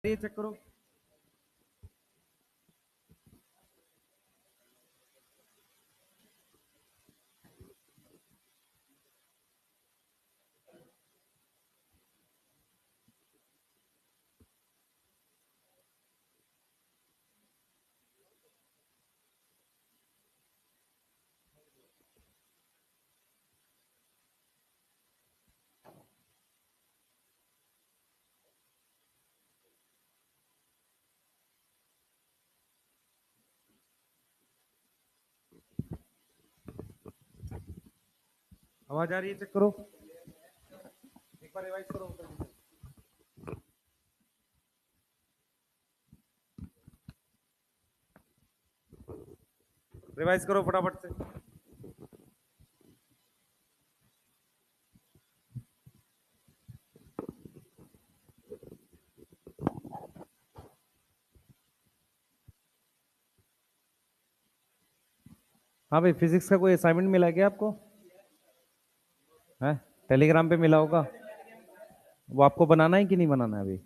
ये चेक करो। आवाज आ रही है? चेक करो, एक बार रिवाइज करो। रिवाइज करो फटाफट से। हाँ भाई, फिजिक्स का कोई असाइनमेंट मिला क्या आपको? है, टेलीग्राम पे मिला होगा। वो आपको बनाना है कि नहीं बनाना है अभी?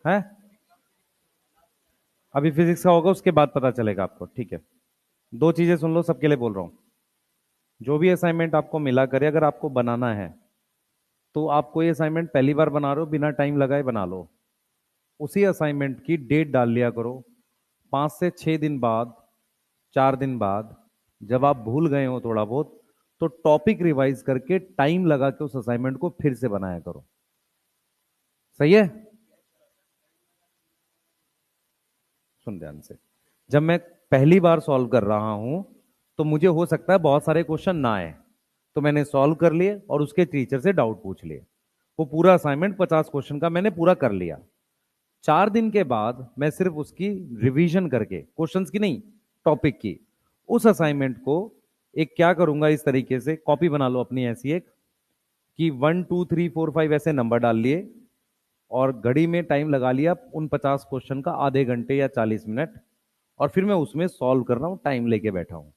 है, अभी फिजिक्स का होगा, उसके बाद पता चलेगा आपको। ठीक है, दो चीजें सुन लो, सबके लिए बोल रहा हूं। जो भी असाइनमेंट आपको मिला करे, अगर आपको बनाना है तो आप कोई असाइनमेंट पहली बार बना रहे हो, बिना टाइम लगाए बना लो। उसी असाइनमेंट की डेट डाल लिया करो। 5 से 6 दिन बाद, 4 दिन बाद, जब आप भूल गए हो थोड़ा बहुत, तो टॉपिक रिवाइज करके टाइम लगा के उस असाइनमेंट को फिर से बनाया करो। सही है? सुन ध्यान से। जब मैं पहली बार सॉल्व कर रहा हूं तो मुझे हो सकता है बहुत सारे क्वेश्चन ना आए, तो मैंने सॉल्व कर लिए और उसके टीचर से डाउट पूछ लिए। वो पूरा असाइनमेंट 50 क्वेश्चन का मैंने पूरा कर लिया। 4 दिन के बाद मैं सिर्फ उसकी रिवीजन करके, क्वेश्चंस की नहीं, टॉपिक की, उस असाइनमेंट को एक क्या करूंगा, इस तरीके से कॉपी बना लो अपनी ऐसी एक, कि 1 2 3 4 5 ऐसे नंबर डाल लिए और घड़ी में टाइम लगा लिया उन 50 क्वेश्चन का, आधे घंटे या 40 मिनट, और फिर मैं उसमें सॉल्व कर रहा हूं, टाइम लेके बैठा हूं।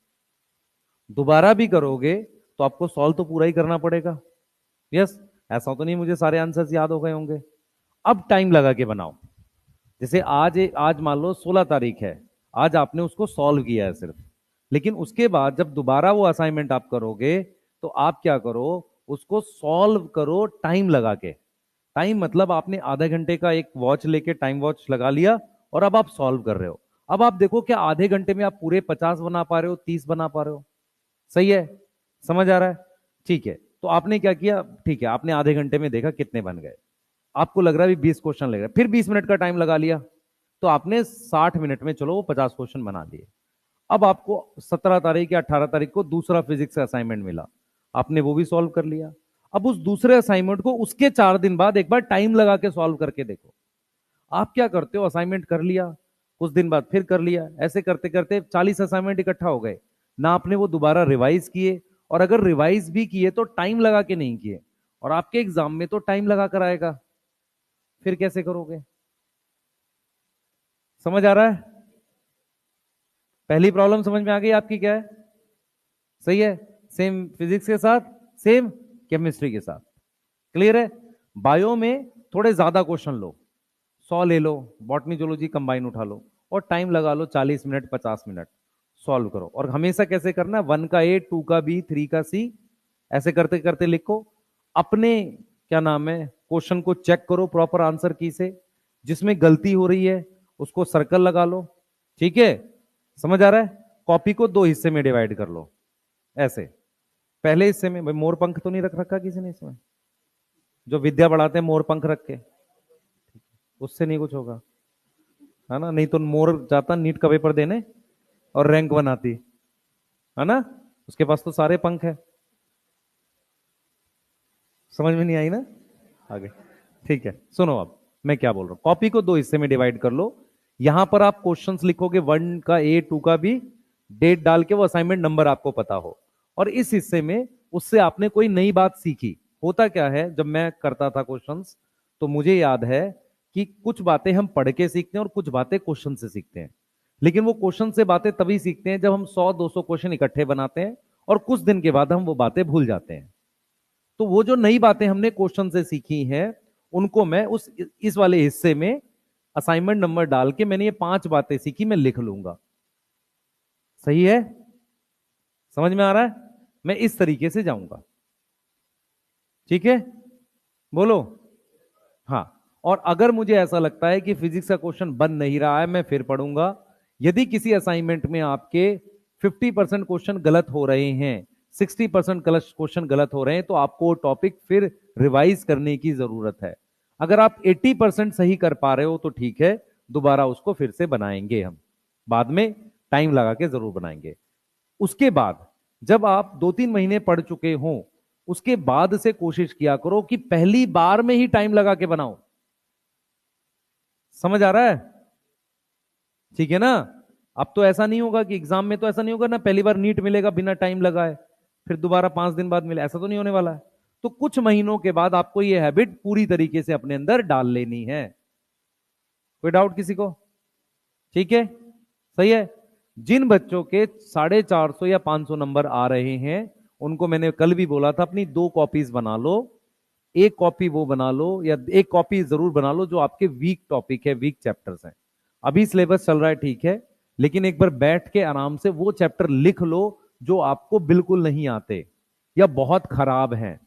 दोबारा भी करोगे तो आपको सॉल्व तो पूरा ही करना पड़ेगा। यस, ऐसा तो नहीं मुझे सारे आंसर्स याद हो गए होंगे। अब टाइम लगा के बनाओ। जैसे आज मान लो 16 तारीख है, आज आपने उसको सॉल्व किया है सिर्फ, लेकिन उसके बाद जब दोबारा वो असाइनमेंट आप करोगे तो आप क्या करो, उसको सॉल्व करो टाइम लगा के। टाइम मतलब आपने आधे घंटे का एक वॉच लेके, टाइम वॉच लगा लिया, और अब आप सॉल्व कर रहे हो। अब आप देखो क्या आधे घंटे में आप पूरे 50 बना पा रहे हो, 30 बना पा रहे हो? सही है? समझ आ रहा है? ठीक है, तो आपने क्या किया, ठीक है, आपने आधे घंटे में देखा कितने बन गए। आपको लग रहा है 20 क्वेश्चन लग रहा है, फिर 20 मिनट का टाइम लगा लिया, तो आपने 60 मिनट में चलो वो 50 क्वेश्चन बना दिए। अब आपको 17 तारीख या 18 तारीख को दूसरा फिजिक्स का असाइनमेंट मिला, आपने वो भी सॉल्व कर लिया। अब उस दूसरे असाइनमेंट को उसके 4 दिन बाद एक बार टाइम लगा के सॉल्व करके देखो। आप क्या करते हो, असाइनमेंट कर लिया, कुछ दिन बाद फिर कर लिया, ऐसे करते करते 40 असाइनमेंट इकट्ठा हो गए। ना आपने वो दोबारा रिवाइज किए, और अगर रिवाइज भी किए तो टाइम लगा के नहीं किए, और आपके एग्जाम में तो टाइम लगा कर आएगा, फिर कैसे करोगे? समझ आ रहा है? पहली प्रॉब्लम समझ में आ गई आपकी क्या है? सही है? सेम फिजिक्स के साथ, सेम केमिस्ट्री के साथ। क्लियर है? बायो में थोड़े ज्यादा क्वेश्चन लो, 100 ले लो, बॉटनी जूलॉजी कंबाइन उठा लो, और टाइम लगा लो 40 मिनट, 50 मिनट, सॉल्व करो। और हमेशा कैसे करना, 1 का ए, 2 का बी, 3 का सी, ऐसे करते करते लिखो। अपने क्या नाम है, क्वेश्चन को चेक करो प्रॉपर आंसर की से, जिसमें गलती हो रही है उसको सर्कल लगा लो। ठीक है? समझ आ रहा है? कॉपी को दो हिस्से में डिवाइड कर लो ऐसे। पहले हिस्से में भाई, मोर पंख तो नहीं रख रखा किसी ने इसमें? जो विद्या बढ़ाते हैं मोर पंख रख के, उससे नहीं कुछ होगा, है ना? नहीं तो मोर जाता नीट का पेपर देने और रैंक बनाती, है ना? उसके पास तो सारे पंख है। समझ में नहीं आई ना? आगे, ठीक है, सुनो अब मैं क्या बोल रहा हूं। कॉपी को दो हिस्से में डिवाइड कर लो। यहां पर आप क्वेश्चंस लिखोगे, 1 का ए, 2 का बी, डेट डाल के, वो असाइनमेंट नंबर आपको पता हो। और इस हिस्से में उससे आपने कोई नई बात सीखी। होता क्या है, जब मैं करता था क्वेश्चंस, तो मुझे याद है कि कुछ बातें हम पढ़ के सीखते हैं और कुछ बातें क्वेश्चन से सीखते हैं। लेकिन वो क्वेश्चन से बातें तभी सीखते हैं जब हम 100 200 क्वेश्चन इकट्ठे बनाते हैं, और कुछ दिन के बाद हम वो बातें भूल जाते हैं। तो वो जो नई बातें हमने क्वेश्चन से सीखी हैं, उनको मैं उस इस वाले हिस्से में असाइनमेंट नंबर डाल के मैंने ये 5 बातें सीखी मैं लिख लूंगा। सही है? समझ में आ रहा है? मैं इस तरीके से जाऊंगा। ठीक है, बोलो। हाँ, और अगर मुझे ऐसा लगता है कि फिजिक्स का क्वेश्चन बन नहीं रहा है, मैं फिर पढ़ूंगा। यदि किसी असाइनमेंट में आपके 50% क्वेश्चन गलत हो रहे हैं, 60% क्वेश्चन गलत हो रहे हैं, तो आपको टॉपिक फिर रिवाइज करने की जरूरत है। अगर आप 80% सही कर पा रहे हो तो ठीक है, दोबारा उसको फिर से बनाएंगे हम, बाद में टाइम लगा के जरूर बनाएंगे। उसके बाद जब आप 2-3 महीने पढ़ चुके हो, उसके बाद से कोशिश किया करो कि पहली बार में ही टाइम लगा के बनाओ। समझ आ रहा है? ठीक है ना? अब तो ऐसा नहीं होगा कि एग्जाम में तो ऐसा नहीं होगा ना, पहली बार नीट मिलेगा बिना टाइम लगाए, फिर दोबारा 5 दिन बाद मिले, ऐसा तो नहीं होने वाला है। तो कुछ महीनों के बाद आपको यह हैबिट पूरी तरीके से अपने अंदर डाल लेनी है। कोई डाउट किसी को? ठीक है, सही है। जिन बच्चों के 450 या 500 नंबर आ रहे हैं, उनको मैंने कल भी बोला था अपनी 2 कॉपीज बना लो। एक कॉपी वो बना लो, या एक कॉपी जरूर बना लो जो आपके वीक टॉपिक है, वीक चैप्टर्स हैं। अभी सिलेबस चल रहा है ठीक है, लेकिन एक बार बैठ के आराम से वो चैप्टर लिख लो जो आपको बिल्कुल नहीं आते या बहुत खराब हैं।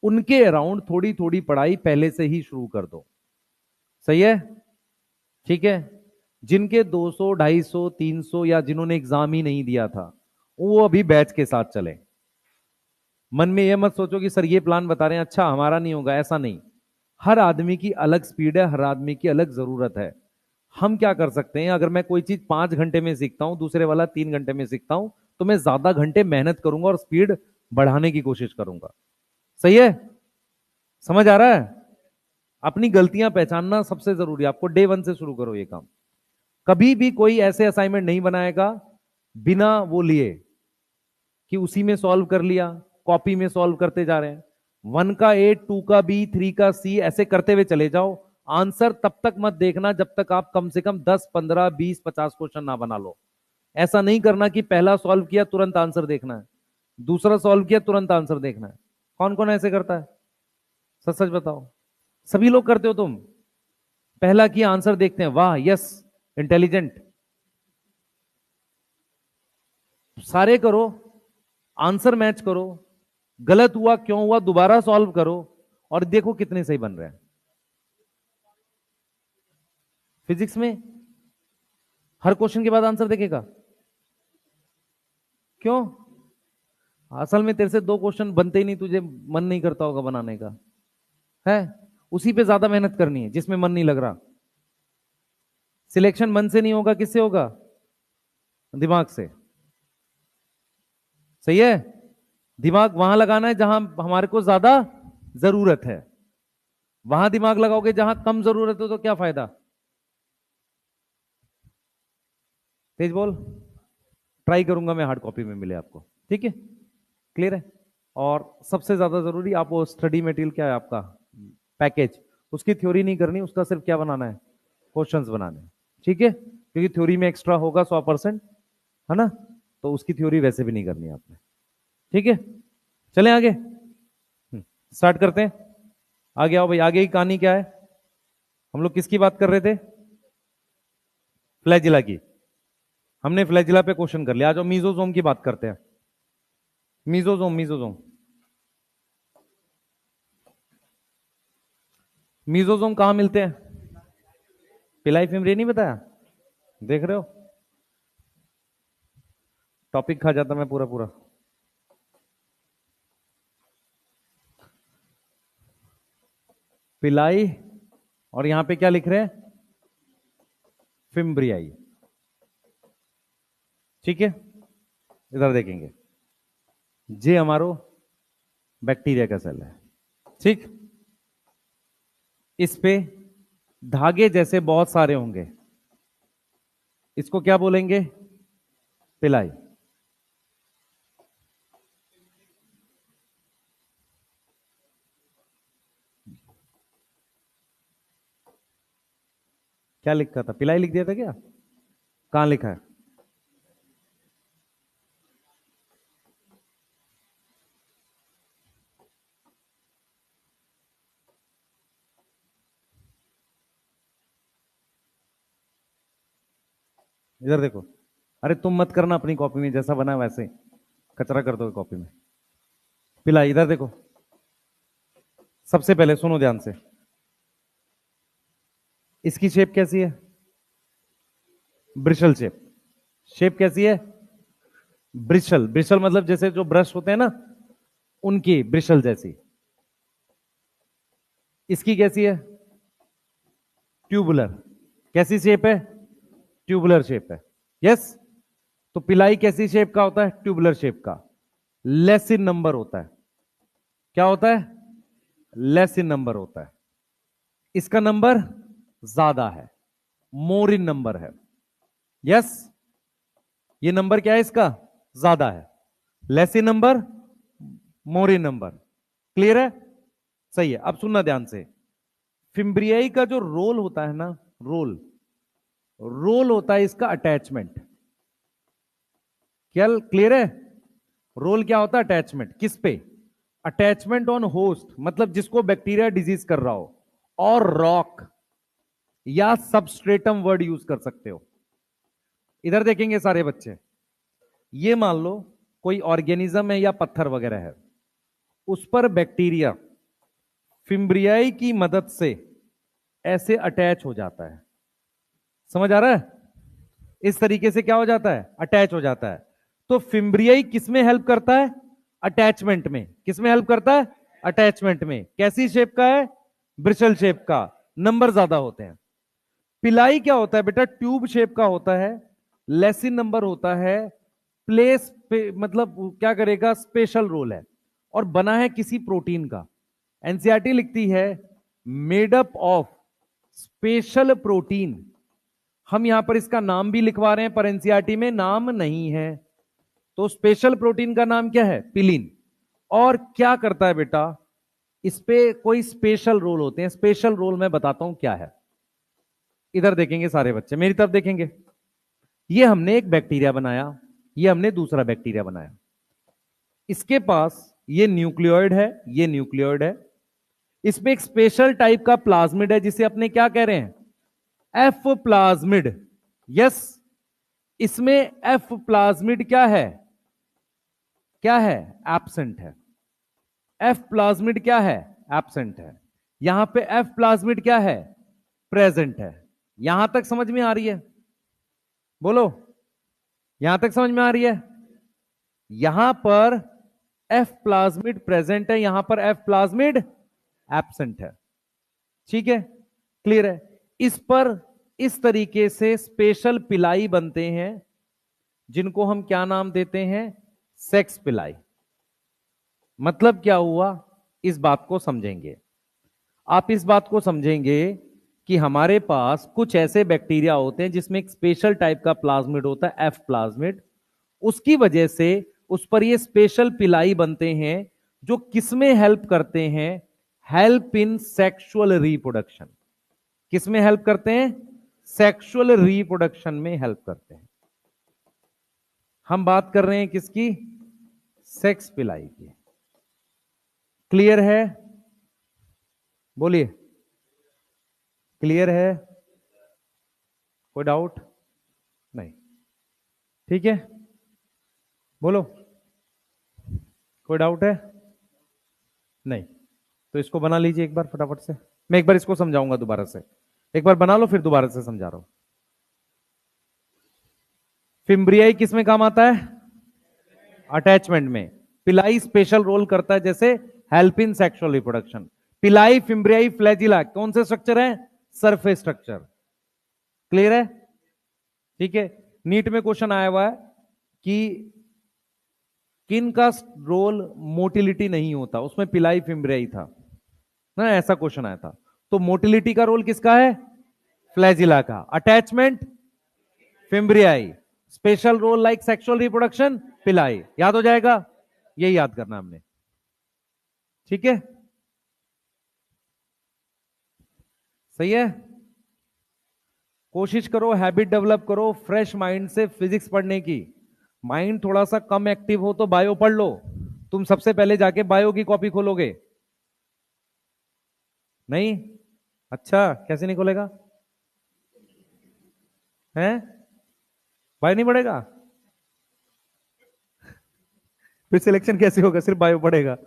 उनके अराउंड थोड़ी थोड़ी पढ़ाई पहले से ही शुरू कर दो। सही है? ठीक है। जिनके 200, 250, 300 या जिन्होंने एग्जाम ही नहीं दिया था, वो अभी बैच के साथ चले। मन में यह मत सोचो कि सर ये प्लान बता रहे हैं, अच्छा हमारा नहीं होगा, ऐसा नहीं। हर आदमी की अलग स्पीड है, हर आदमी की अलग जरूरत है। हम क्या कर सकते हैं, अगर मैं कोई चीज 5 घंटे में सीखता हूं, दूसरे वाला 3 घंटे में सीखता हूं, तो मैं ज्यादा घंटे मेहनत करूंगा और स्पीड बढ़ाने की कोशिश करूंगा। सही है? समझ आ रहा है? अपनी गलतियां पहचानना सबसे जरूरी है। आपको डे 1 से शुरू करो ये काम। कभी भी कोई ऐसे असाइनमेंट नहीं बनाएगा बिना वो लिए कि उसी में सॉल्व कर लिया, कॉपी में सॉल्व करते जा रहे हैं। 1 का ए, 2 का बी, 3 का सी, ऐसे करते हुए चले जाओ। आंसर तब तक मत देखना जब तक आप कम से कम 10, 15, 20, 50 क्वेश्चन ना बना लो। ऐसा नहीं करना कि पहला सॉल्व किया तुरंत आंसर देखना है, दूसरा सॉल्व किया तुरंत आंसर देखना है। कौन कौन ऐसे करता है? सच सच बताओ। सभी लोग करते हो तुम? पहला किया आंसर देखते हैं, वाह यस, इंटेलिजेंट। सारे करो, आंसर मैच करो, गलत हुआ क्यों हुआ दोबारा सॉल्व करो, और देखो कितने सही बन रहे हैं। फिजिक्स में हर क्वेश्चन के बाद आंसर देखेगा? क्यों? असल में तेरे से 2 क्वेश्चन बनते ही नहीं, तुझे मन नहीं करता होगा बनाने का, है? उसी पे ज्यादा मेहनत करनी है जिसमें मन नहीं लग रहा। सिलेक्शन मन से नहीं होगा, किससे होगा? दिमाग से। सही है? दिमाग वहां लगाना है जहां हमारे को ज्यादा जरूरत है। वहां दिमाग लगाओगे जहां कम जरूरत हो तो क्या फायदा? तेज बोल। ट्राई करूंगा मैं हार्ड कॉपी में मिले आपको। ठीक है, क्लियर है? और सबसे ज्यादा जरूरी, आप वो स्टडी मटेरियल क्या है आपका, पैकेज, उसकी थ्योरी नहीं करनी, उसका सिर्फ क्या बनाना है, क्वेश्चंस बनाने हैं। ठीक है, क्योंकि थ्योरी में एक्स्ट्रा होगा 100%, है ना? तो उसकी थ्योरी वैसे भी नहीं करनी है आपने। ठीक है, चलें आगे, स्टार्ट करते हैं। आगे आओ भाई, आगे की कहानी क्या है? हम लोग किसकी बात कर रहे थे? फ्लैजिला की। हमने फ्लैजिला पे क्वेश्चन कर लिया, आज मीजोजोम की बात करते हैं। मीजोजोम, मीजोजोम, मीजोजोम कहां मिलते हैं? पिलाई फिमरे नहीं बताया? देख रहे हो, टॉपिक खा जाता मैं पूरा पूरा। पिलाई, और यहां पे क्या लिख रहे हैं? फिम्ब्रियाई। ठीक है, इधर देखेंगे, जे हमारो बैक्टीरिया का सेल है। ठीक, इस पे धागे जैसे बहुत सारे होंगे, इसको क्या बोलेंगे? पिलाई। क्या लिखा था? पिलाई लिख दिया था क्या? कहां लिखा है? इधर देखो। अरे तुम मत करना अपनी कॉपी में जैसा बना है वैसे ही। कचरा कर दो कॉपी में। पिलाई, इधर देखो। सबसे पहले सुनो ध्यान से। इसकी शेप कैसी है? ब्रिशल शेप। शेप कैसी है? ब्रिशल। ब्रिशल मतलब जैसे जो ब्रश होते हैं ना, उनकी ब्रिशल जैसी। इसकी कैसी है? ट्यूबुलर। कैसी शेप है? ट्यूबुलर शेप है। यस। तो पिलाई कैसी शेप का होता है? ट्यूबुलर शेप का। लेस इन नंबर होता है। क्या होता है? लेस इन नंबर होता है। इसका नंबर ज्यादा है, मोर इन नंबर है। यस। ये नंबर क्या है इसका? ज्यादा है। Less in number, more in number. Clear है? सही है। अब सुनना ध्यान से। फिम्ब्रियाई का जो रोल होता है ना, रोल, रोल होता है इसका अटैचमेंट। क्या क्लियर है? रोल क्या होता है? अटैचमेंट। किस पे? अटैचमेंट ऑन होस्ट, मतलब जिसको बैक्टीरिया डिजीज कर रहा हो, और रॉक या सबस्ट्रेटम वर्ड यूज कर सकते हो। इधर देखेंगे सारे बच्चे। ये मान लो कोई ऑर्गेनिज्म है या पत्थर वगैरह है, उस पर बैक्टीरिया फिम्ब्रियाई की मदद से ऐसे अटैच हो जाता है। समझ आ रहा है? इस तरीके से क्या हो जाता है? अटैच हो जाता है। तो फिम्ब्रियाई किसमें हेल्प करता है? अटैचमेंट में। किसमें हेल्प करता है? अटैचमेंट में। कैसी शेप का है? ब्रिशल शेप का। नंबर ज्यादा होते हैं। पिलाई क्या होता है बेटा? ट्यूब शेप का होता है, लेसिन नंबर होता है, प्लेस पे, मतलब क्या करेगा? स्पेशल रोल है, और बना है किसी प्रोटीन का। एनसीईआरटी लिखती है made up of special protein. हम यहां पर इसका नाम भी लिखवा रहे हैं, पर एनसीईआरटी में नाम नहीं है। तो स्पेशल प्रोटीन का नाम क्या है? पिलिन। और क्या करता है बेटा? इस पे कोई स्पेशल रोल होते हैं। स्पेशल रोल मैं बताता हूं क्या है। इधर देखेंगे सारे बच्चे, मेरी तरफ देखेंगे। ये हमने एक बैक्टीरिया बनाया, ये हमने दूसरा बैक्टीरिया बनाया। इसके पास ये न्यूक्लियोइड है, ये न्यूक्लियोइड है। इसमें एक स्पेशल टाइप का प्लाज्मिड है, जिसे अपने क्या कह रहे हैं? F plasmid. यस। इसमें एफ प्लाज्मिड क्या है? क्या है? एब्सेंट है। एफ प्लाज्मिड क्या है? एब्सेंट है। यहां पे एफ प्लाज्मिड क्या है? प्रेजेंट है। यहां तक समझ में आ रही है? बोलो। यहां तक समझ में आ रही है? यहां पर एफ प्लाज्मिड प्रेजेंट है, यहां पर एफ प्लाज्मिड एब्सेंट है। ठीक है? क्लियर है? इस पर इस तरीके से स्पेशल पिलाई बनते हैं, जिनको हम क्या नाम देते हैं? सेक्स पिलाई। मतलब क्या हुआ? इस बात को समझेंगे। आप इस बात को समझेंगे कि हमारे पास कुछ ऐसे बैक्टीरिया होते हैं जिसमें एक स्पेशल टाइप का प्लाज्मिड होता है, एफ प्लाज्मिड। उसकी वजह से उस पर ये स्पेशल पिलाई बनते हैं, जो किसमें हेल्प करते हैं? Help in sexual reproduction. किसमें हेल्प करते हैं? सेक्सुअल रिप्रोडक्शन में हेल्प करते हैं। हम बात कर रहे हैं किसकी? सेक्स पिलाई की। क्लियर है? बोलिए। क्लियर है? कोई डाउट? नहीं। ठीक है, बोलो। कोई डाउट है? नहीं। तो इसको बना लीजिए एक बार फटाफट से। मैं एक बार इसको समझाऊंगा दोबारा से। एक बार बना लो, फिर दोबारा से समझा रहा हूं। फिम्ब्रियाई किस में काम आता है? अटैचमेंट में। पिलाई स्पेशल रोल करता है, जैसे हेल्प इन सेक्सुअल रिप्रोडक्शन। पिलाई, फिम्ब्रियाई, फ्लैजिला कौन से स्ट्रक्चर है? Surface structure. क्लियर है? ठीक है। नीट में क्वेश्चन आया हुआ है कि किन का रोल मोटिलिटी नहीं होता, उसमें पिलाई फिम्ब्रियाई था ना, ऐसा क्वेश्चन आया था। तो मोटिलिटी का रोल किसका है? फ्लैजिला का। Attachment fimbriae. Special role like sexual reproduction pili. याद हो जाएगा? यही याद करना हमने। ठीक है? सही है। कोशिश करो, हैबिट डेवलप करो फ्रेश माइंड से फिजिक्स पढ़ने की। माइंड थोड़ा सा कम एक्टिव हो तो बायो पढ़ लो। तुम सबसे पहले जाके बायो की कॉपी खोलोगे? नहीं? अच्छा, कैसे नहीं खोलेगा? हैं? बायो नहीं पढ़ेगा? फिर सिलेक्शन कैसे होगा, सिर्फ बायो पढ़ेगा?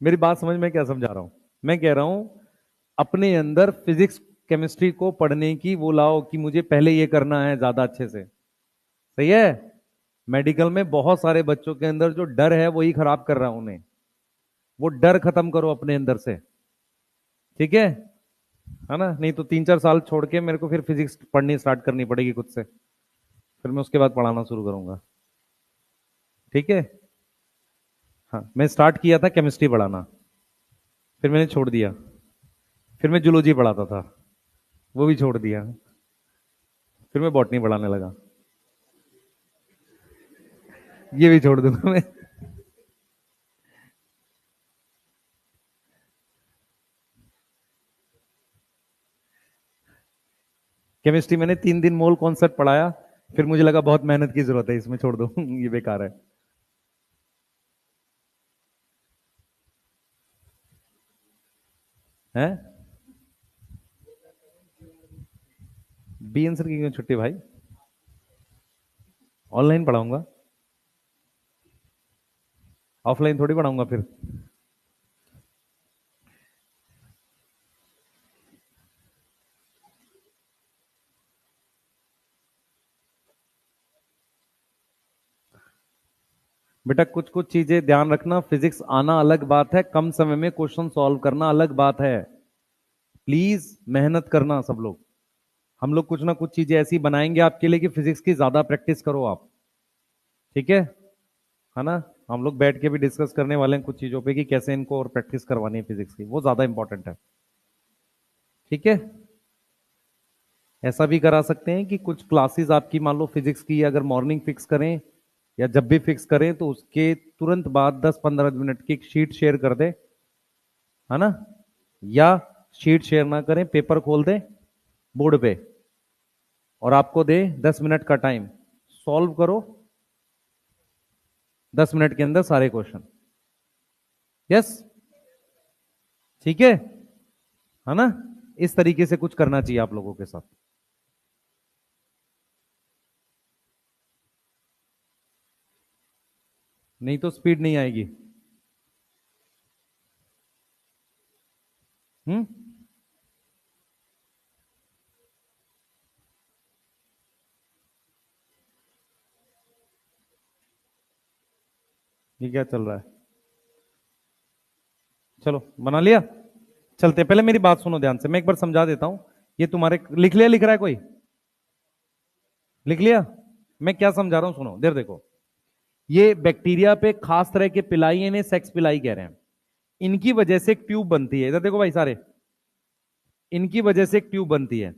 मेरी बात समझ में क्या समझा रहा हूं? मैं कह रहा हूं अपने अंदर फिजिक्स केमिस्ट्री को पढ़ने की वो लाओ कि मुझे पहले ये करना है ज्यादा अच्छे से। सही है? मेडिकल में बहुत सारे बच्चों के अंदर जो डर है वही खराब कर रहा हूं उन्हें। वो डर खत्म करो अपने अंदर से। ठीक है ना? नहीं तो 3-4 साल छोड़ के मेरे को फिर फिजिक्स पढ़नी स्टार्ट करनी पड़ेगी खुद से, फिर मैं उसके बाद पढ़ाना शुरू करूंगा। ठीक है? हाँ, मैं स्टार्ट किया था केमिस्ट्री पढ़ाना, फिर मैंने छोड़ दिया। फिर मैं जूलॉजी पढ़ाता था, वो भी छोड़ दिया। फिर मैं बॉटनी पढ़ाने लगा, ये भी छोड़ दूंगा मैं। केमिस्ट्री मैंने 3 दिन मोल कॉन्सेप्ट पढ़ाया, फिर मुझे लगा बहुत मेहनत की जरूरत है इसमें, छोड़ दो ये बेकार है। हैं? बी आंसर की क्यों छुट्टी भाई? ऑनलाइन पढ़ाऊंगा, ऑफलाइन थोड़ी पढ़ाऊंगा फिर। बेटा कुछ कुछ चीजें ध्यान रखना, फिजिक्स आना अलग बात है, कम समय में क्वेश्चन सॉल्व करना अलग बात है। प्लीज मेहनत करना सब लोग। हम लोग कुछ ना कुछ चीजें ऐसी बनाएंगे आपके लिए कि फिजिक्स की ज्यादा प्रैक्टिस करो आप। ठीक है ना? हम लोग बैठ के भी डिस्कस करने वाले हैं कुछ चीजों पे कि कैसे इनको और प्रैक्टिस करवानी है फिजिक्स की, वो ज्यादा इंपॉर्टेंट है। ठीक है? ऐसा भी करा सकते हैं कि कुछ क्लासेस आपकी मान लो फिजिक्स की अगर मॉर्निंग फिक्स करें या जब भी फिक्स करें तो उसके तुरंत बाद 10-15 मिनट की एक शीट शेयर कर दे, है ना? या शीट शेयर ना करें, पेपर खोल दे बोर्ड पे और आपको दे 10 मिनट का टाइम, सॉल्व करो 10 मिनट के अंदर सारे क्वेश्चन। यस? ठीक है ना? इस तरीके से कुछ करना चाहिए आप लोगों के साथ। नहीं तो स्पीड नहीं आएगी। हम्म? ये क्या चल रहा है? चलो बना लिया, चलते हैं। पहले मेरी बात सुनो ध्यान से, मैं एक बार समझा देता हूं। ये तुम्हारे लिख लिया, लिख रहा है कोई? लिख लिया? मैं क्या समझा रहा हूं सुनो, देर देखो। ये बैक्टीरिया पे खास तरह के पिलाई, इन्हें सेक्स पिलाई कह रहे हैं। इनकी वजह से एक ट्यूब बनती है, इधर देखो भाई सारे। इनकी वजह से एक ट्यूब बनती है,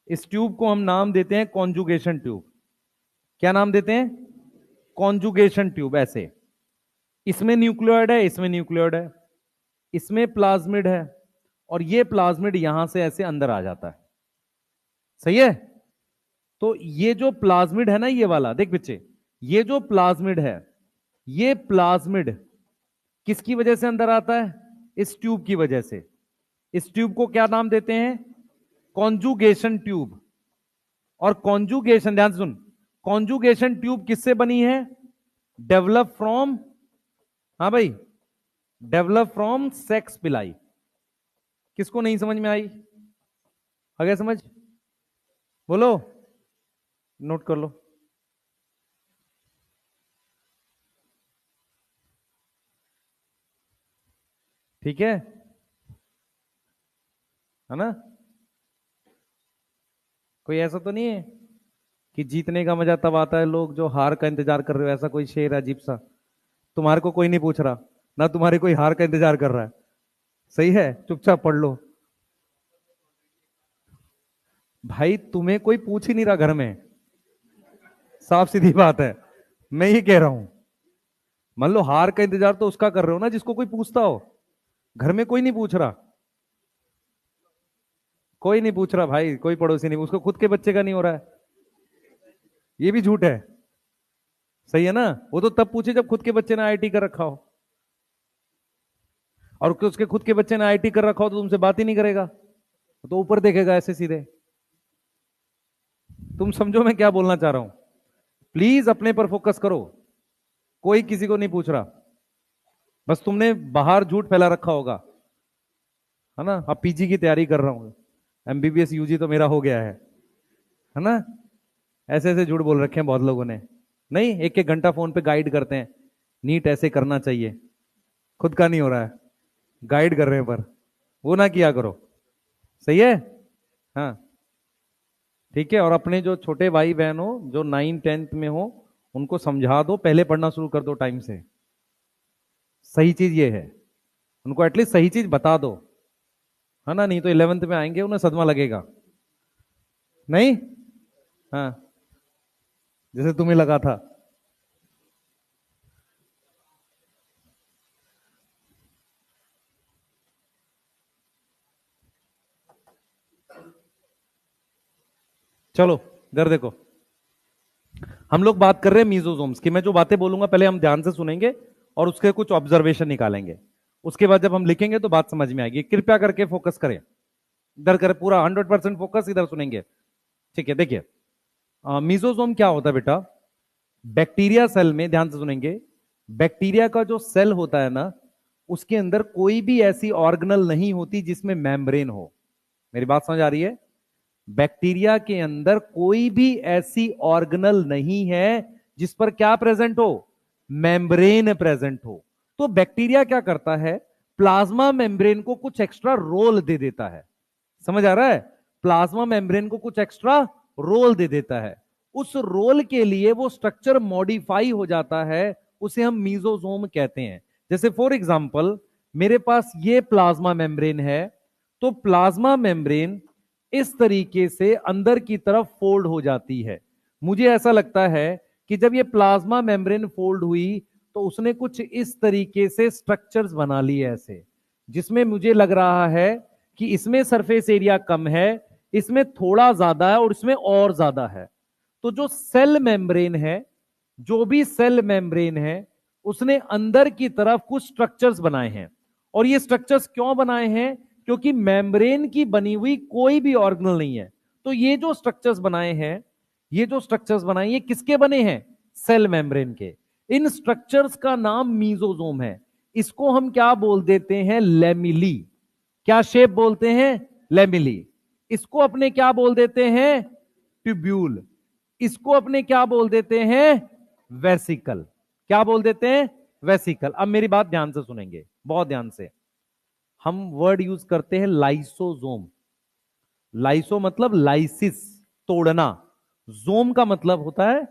इस ट्यूब को हम नाम देते हैं कॉन्जुगेशन ट्यूब। क्या नाम देते हैं? Conjugation tube. ऐसे इसमें न्यूक्लियोइड है, इसमें न्यूक्लियोइड है, इसमें प्लाज्मिड है, और ये प्लाज्मिड यहां से ऐसे अंदर आ जाता है। सही है? तो ये जो प्लाज्मिड है ना, ये वाला देख बच्चे, ये जो प्लाज्मिड है, ये प्लाज्मिड किसकी वजह से अंदर आता है? इस ट्यूब की वजह से। इस ट्यूब को क्या नाम देते हैं? Conjugation tube. और कॉन्जुगेशन, ध्यान से सुन, कॉन्जुगेशन ट्यूब किससे बनी है? डेवलप फ्रॉम, हाँ भाई, डेवलप फ्रॉम सेक्स पिलाई। किसको नहीं समझ में आई? आ गया समझ? बोलो, नोट कर लो। ठीक है ना? कोई ऐसा तो नहीं है कि जीतने का मजा तब आता है लोग जो हार का इंतजार कर रहे हो, ऐसा कोई शेर अजीब सा? तुम्हारे को कोई नहीं पूछ रहा ना, तुम्हारे कोई हार का इंतजार कर रहा है। सही है, चुपचाप पढ़ लो। भाई तुम्हें कोई पूछ ही नहीं रहा घर में, साफ सीधी बात है। मैं ये कह रहा हूं, मान लो हार का इंतजार तो उसका कर रहे हो ना जिसको कोई पूछता हो। घर में कोई नहीं पूछ रहा, कोई नहीं पूछ रहा भाई, कोई पड़ोसी नहीं, उसको खुद के बच्चे का नहीं हो रहा है। ये भी झूठ है। सही है ना? वो तो तब पूछे जब खुद के बच्चे ने आईआईटी कर रखा हो, और उसके खुद के बच्चे ने आईआईटी कर रखा हो तो तुमसे बात ही नहीं करेगा, तो ऊपर देखेगा ऐसे सीधे। तुम समझो मैं क्या बोलना चाह रहा हूं। प्लीज अपने पर फोकस करो, कोई किसी को नहीं पूछ रहा। बस तुमने बाहर झूठ फैला रखा होगा, है ना। अब पीजी की तैयारी कर रहा हूं, एमबीबीएस यूजी तो मेरा हो गया है ना। ऐसे ऐसे झूठ बोल रखे हैं बहुत लोगों ने। नहीं, एक एक घंटा फोन पे गाइड करते हैं, नीट ऐसे करना चाहिए, खुद का नहीं हो रहा है, गाइड कर रहे हैं, पर वो ना किया करो। सही है। हाँ, ठीक है। और अपने जो छोटे भाई बहन हो, जो 9th 10th में हो, उनको समझा दो, पहले पढ़ना शुरू कर दो टाइम से। सही चीज ये है, उनको एटलीस्ट सही चीज बता दो, है ना। नहीं तो 11th में आएंगे, उन्हें सदमा लगेगा। नहीं। हाँ, जैसे तुम्हें लगा था। चलो इधर देखो, हम लोग बात कर रहे हैं मीजोजोम्स की। मैं जो बातें बोलूंगा पहले हम ध्यान से सुनेंगे और उसके कुछ ऑब्जर्वेशन निकालेंगे। उसके बाद जब हम लिखेंगे तो बात समझ में आएगी। कृपया करके फोकस करें, इधर करें, पूरा 100% फोकस इधर सुनेंगे। ठीक है, देखिए, मीजोजोम क्या होता है बेटा। बैक्टीरिया सेल में, ध्यान से सुनेंगे, बैक्टीरिया का जो सेल होता है ना, उसके अंदर कोई भी ऐसी ऑर्गेनल नहीं होती जिसमें मेम्ब्रेन हो। मेरी बात समझ आ रही है। बैक्टीरिया के अंदर कोई भी ऐसी ऑर्गेनल नहीं है जिस पर क्या प्रेजेंट हो, मेम्ब्रेन प्रेजेंट हो। तो बैक्टीरिया क्या करता है, प्लाज्मा मेम्ब्रेन को कुछ एक्स्ट्रा रोल दे देता है। समझ आ रहा है। प्लाज्मा मेम्ब्रेन को कुछ एक्स्ट्रा रोल दे देता है। उस रोल के लिए वो स्ट्रक्चर मॉडिफाई हो जाता है, उसे हम मीजोजोम कहते हैं। जैसे फॉर एग्जांपल, मेरे पास ये प्लाज्मा मेम्ब्रेन है, तो प्लाज्मा मेम्ब्रेन इस तरीके से अंदर की तरफ फोल्ड हो जाती है। मुझे ऐसा लगता है कि जब ये प्लाज्मा मेम्ब्रेन फोल्ड हुई तो उसने कुछ इस तरीके से स्ट्रक्चर्स बना लिए ऐसे, जिसमें मुझे लग रहा है कि इसमें सरफेस एरिया कम है, इसमें थोड़ा ज्यादा है और इसमें और ज्यादा है। तो जो सेल मेम्ब्रेन है, जो भी सेल मेम्ब्रेन है, उसने अंदर की तरफ कुछ स्ट्रक्चर्स बनाए हैं। और ये स्ट्रक्चर्स क्यों बनाए हैं, क्योंकि मेम्ब्रेन की बनी हुई कोई भी ऑर्गेनल नहीं है। तो ये जो स्ट्रक्चर्स बनाए हैं, ये जो स्ट्रक्चर्स बनाए, ये किसके बने हैं, सेल मेम्ब्रेन के। इन स्ट्रक्चर्स का नाम मीजोजोम है। इसको हम क्या बोल देते हैं, लेमिली। क्या शेप बोलते हैं, लेमिली। इसको अपने क्या बोल देते हैं, ट्यूब्यूल। इसको अपने क्या बोल देते हैं, वेसिकल। क्या बोल देते हैं, वेसिकल। अब मेरी बात ध्यान से सुनेंगे, बहुत ध्यान से। हम वर्ड यूज करते हैं लाइसोजोम। लाइसो मतलब लाइसिस, तोड़ना। जोम का मतलब होता है,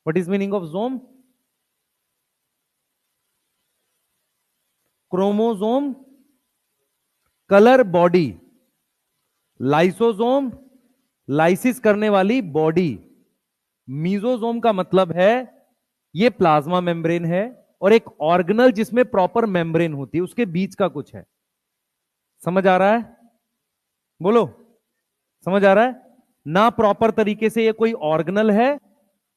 व्हाट इज मीनिंग ऑफ जोम, chromosome, colour, body. Lysosome, lysis करने वाली बॉडी। मीजोजोम का मतलब है ये प्लाज्मा मेम्ब्रेन है और एक ऑर्गेनल जिसमें प्रॉपर मेम्ब्रेन होती है, उसके बीच का कुछ है। समझ आ रहा है, बोलो, समझ आ रहा है ना। प्रॉपर तरीके से ये कोई ऑर्गेनल है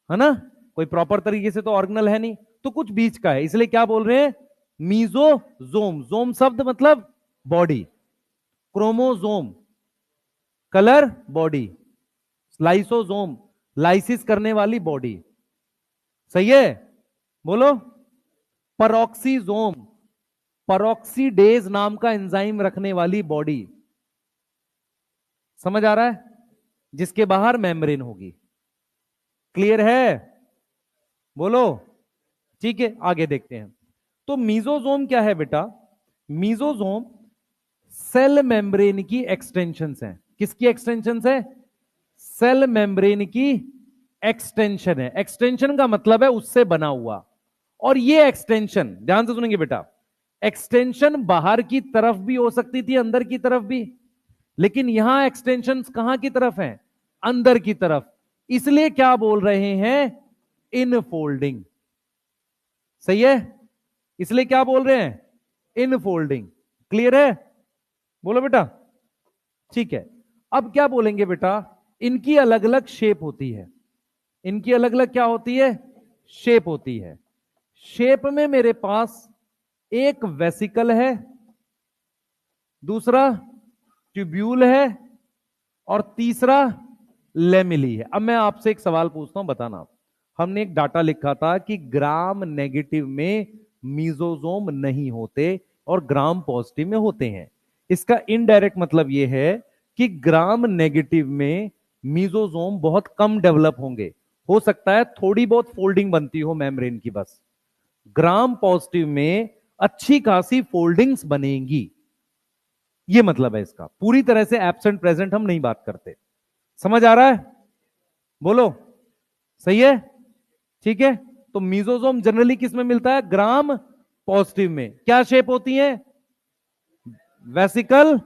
ना, कोई प्रॉपर तरीके से तो ऑर्गेनल है नहीं, तो कुछ बीच का है, इसलिए क्या बोल रहे हैं, मीजोजोम। जोम शब्द मतलब body, chromosome, colour, body, lysosome, lysis करने वाली बॉडी। सही है, बोलो। परोक्सीजोम, परोक्सीडेज नाम का एंजाइम रखने वाली बॉडी। समझ आ रहा है, जिसके बाहर मेम्ब्रेन होगी। क्लियर है, बोलो। ठीक है, आगे देखते हैं। तो मीजोजोम क्या है बेटा, मीजोजोम सेल मेम्ब्रेन की एक्सटेंशंस हैं। किसकी एक्सटेंशंस है, सेल मेम्ब्रेन की एक्सटेंशन है। एक्सटेंशन का मतलब है उससे बना हुआ। और ये एक्सटेंशन, ध्यान से सुनेंगे बेटा, एक्सटेंशन बाहर की तरफ भी हो सकती थी, अंदर की तरफ भी, लेकिन यहां एक्सटेंशन कहां की तरफ है, अंदर की तरफ। इसलिए क्या बोल रहे हैं, इनफोल्डिंग। सही है, इसलिए क्या बोल रहे हैं, इनफोल्डिंग। क्लियर है, बोलो बेटा। ठीक है, अब क्या बोलेंगे बेटा, इनकी अलग अलग शेप होती है। इनकी अलग अलग क्या होती है, शेप होती है। शेप में मेरे पास एक वेसिकल है, दूसरा ट्यूब्यूल है, और तीसरा लेमिली है। अब मैं आपसे एक सवाल पूछता हूं, बताना। हमने एक डाटा लिखा था कि ग्राम नेगेटिव में मीजोजोम नहीं होते और ग्राम पॉजिटिव में होते हैं। इसका इनडायरेक्ट मतलब यह है कि ग्राम नेगेटिव में मीजोजोम बहुत कम डेवलप होंगे, हो सकता है थोड़ी बहुत फोल्डिंग बनती हो मेम्ब्रेन की बस। ग्राम पॉजिटिव में अच्छी खासी फोल्डिंग्स बनेंगी, ये मतलब है इसका। पूरी तरह से एब्सेंट प्रेजेंट हम नहीं बात करते। समझ आ रहा है? बोलो, सही है? ठीक है। तो मीजोजोम जनरली किस में मिलता है? ग्राम पॉजिटिव में। क्या शेप होती है? वेसिकल,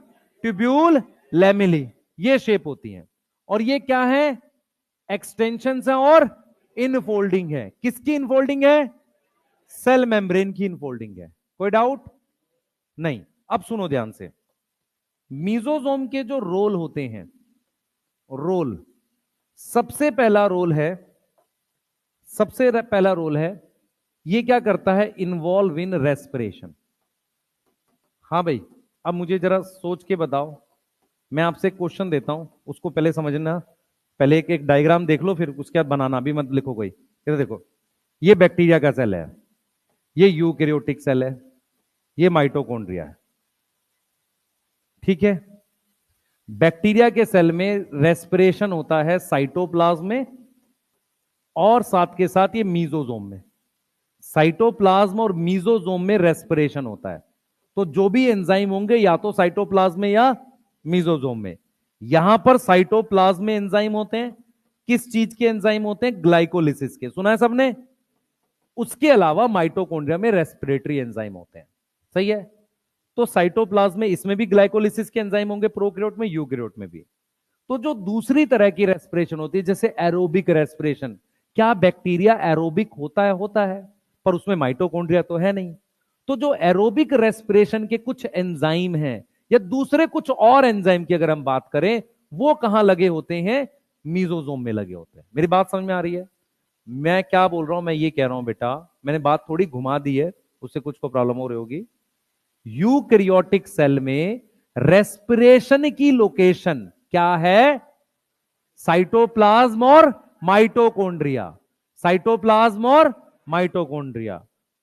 ट्यूब्यूल, लैमिली, ये शेप होती हैं। और ये क्या है? एक्सटेंशन है और इनफोल्डिंग है। किसकी इनफोल्डिंग है? सेल मेम्ब्रेन की इनफोल्डिंग है। कोई डाउट नहीं। अब सुनो ध्यान से। मीजोजोम के जो रोल होते हैं, रोल, सबसे पहला रोल है, सबसे पहला रोल है, ये क्या करता है? Involve in respiration. हाँ भाई, अब मुझे जरा सोच के बताओ। मैं आपसे एक क्वेश्चन देता हूं, उसको पहले समझना। पहले एक डायग्राम देख लो, फिर उसके बाद बनाना भी मत लिखो कोई। इधर देखो, ये बैक्टीरिया का सेल है, ये यूकैरियोटिक सेल है, ये माइटोकॉन्ड्रिया है। ठीक है। बैक्टीरिया के सेल में रेस्पिरेशन होता है साइटोप्लाज्म में और साथ के साथ ये मीजोजोम में। साइटोप्लाज्म और मीजोजोम में रेस्पिरेशन होता है। तो जो भी एंजाइम होंगे या तो साइटोप्लाज्म में या मीजोजोम में। यहां पर साइटोप्लाज्म में एंजाइम होते हैं। किस चीज के एंजाइम होते हैं? ग्लाइकोलिसिस के। सुना है सबने? उसके अलावा माइटोकॉन्ड्रिया में रेस्पिरेटरी एंजाइम होते हैं। सही है। तो साइटोप्लाज्म में इसमें भी ग्लाइकोलिसिस के एंजाइम होंगे, प्रोकैरियोट में, यूकैरियोट में भी। तो जो दूसरी तरह की रेस्पिरेशन होती है, जैसे एरोबिक रेस्पिरेशन, क्या बैक्टीरिया एरोबिक होता है? होता है, पर उसमें माइटोकॉन्ड्रिया तो है नहीं। तो जो एरोबिक रेस्पिरेशन के कुछ एंजाइम हैं या दूसरे कुछ और एंजाइम की अगर हम बात करें, वो कहां लगे होते हैं? मीजोजोम में लगे होते हैं। मेरी बात समझ में आ रही है? मैं क्या बोल रहा हूं? मैं ये कह रहा हूं बेटा, मैंने बात थोड़ी घुमा दी है, उससे कुछ को प्रॉब्लम हो रही होगी। यूकैरियोटिक सेल में रेस्पिरेशन की लोकेशन क्या है? साइटोप्लाज्म और माइटोकॉन्ड्रिया। साइटोप्लाज्म और माइटोकॉन्ड्रिया।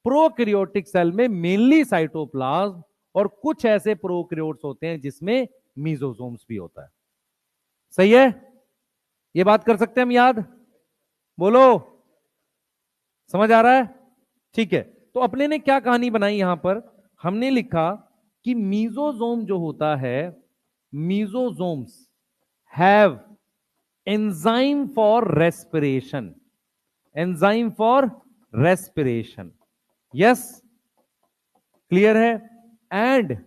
प्रोकैरियोटिक सेल में मेनली साइटोप्लाज्म और कुछ ऐसे प्रोकैरियोट्स होते हैं जिसमें मीजोसोम्स भी होता है। सही है? ये बात कर सकते हैं हम याद? बोलो, समझ आ रहा है? ठीक है। तो अपने ने क्या कहानी बनाई यहां पर? हमने लिखा कि मीजोजोम जो होता है, mesosomes have enzyme for respiration. Enzyme for respiration, yes, clear है। एंड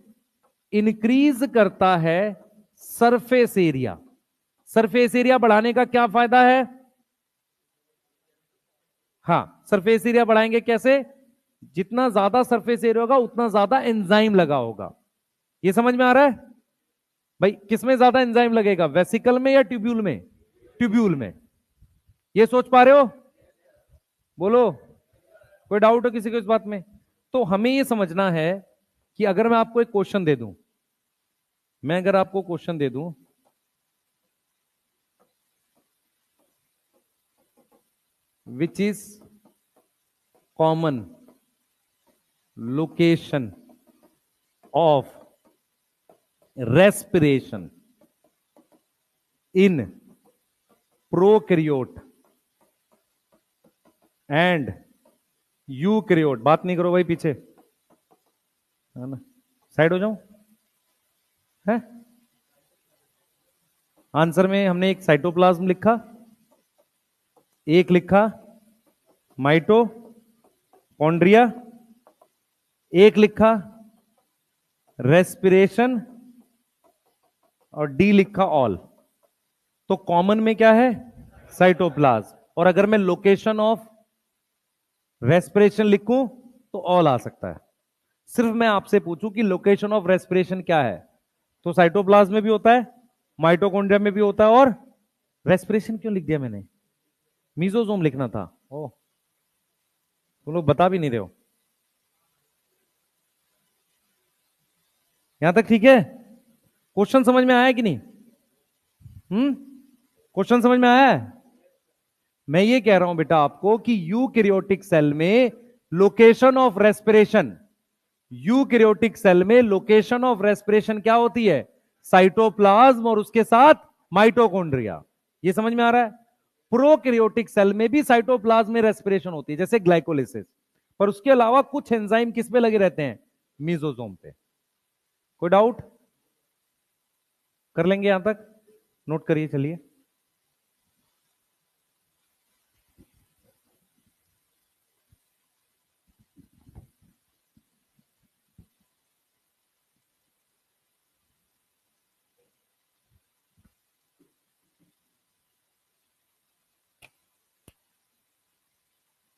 इंक्रीज करता है सरफेस एरिया। सरफेस एरिया बढ़ाने का क्या फायदा है? हाँ, सरफेस एरिया बढ़ाएंगे कैसे? जितना ज्यादा सरफेस एरिया होगा उतना ज्यादा एंजाइम लगा होगा। ये समझ में आ रहा है भाई? किसमें ज्यादा एंजाइम लगेगा, वेसिकल में या ट्यूब्यूल में? ट्यूब्यूल में। ये सोच पा रहे हो? बोलो, कोई डाउट हो किसी को इस बात में? तो हमें ये समझना है कि अगर मैं आपको एक क्वेश्चन दे दूं, मैं अगर आपको क्वेश्चन दे दूं, which is common location of respiration in prokaryote and eukaryote. बात नहीं करो भाई पीछे, है ना? साइड हो जाऊं? है आंसर में हमने एक साइटोप्लाज्म लिखा, एक लिखा माइटोकॉन्ड्रिया, एक लिखा रेस्पिरेशन और डी लिखा ऑल। तो कॉमन में क्या है? साइटोप्लाज्म। और अगर मैं लोकेशन ऑफ रेस्पिरेशन लिखूं तो ऑल आ सकता है। सिर्फ मैं आपसे पूछूं कि लोकेशन ऑफ रेस्पिरेशन क्या है, तो साइटोप्लाज्म में भी होता है, माइटोकॉन्ड्रिया में भी होता है, और रेस्पिरेशन क्यों लिख दिया मैंने? मीजोजोम लिखना था। ओ, तुम लोग बता भी नहीं रहे हो। यहां तक ठीक है? क्वेश्चन समझ में आया कि नहीं? क्वेश्चन समझ में आया है? मैं ये कह रहा हूं बेटा आपको कि यूकैरियोटिक सेल में location of respiration, eukaryotic cell में लोकेशन ऑफ रेस्पिरेशन क्या होती है? साइटोप्लाज्म और उसके साथ माइटोकॉन्ड्रिया। ये समझ में आ रहा है? प्रोकैरियोटिक सेल में भी साइटोप्लाज्म में रेस्पिरेशन होती है, जैसे ग्लाइकोलिसिस, पर उसके अलावा कुछ एंजाइम किस पे लगे रहते हैं? मीजोसोम पे। कोई डाउट? कर लेंगे यहां तक? नोट करिए, चलिए।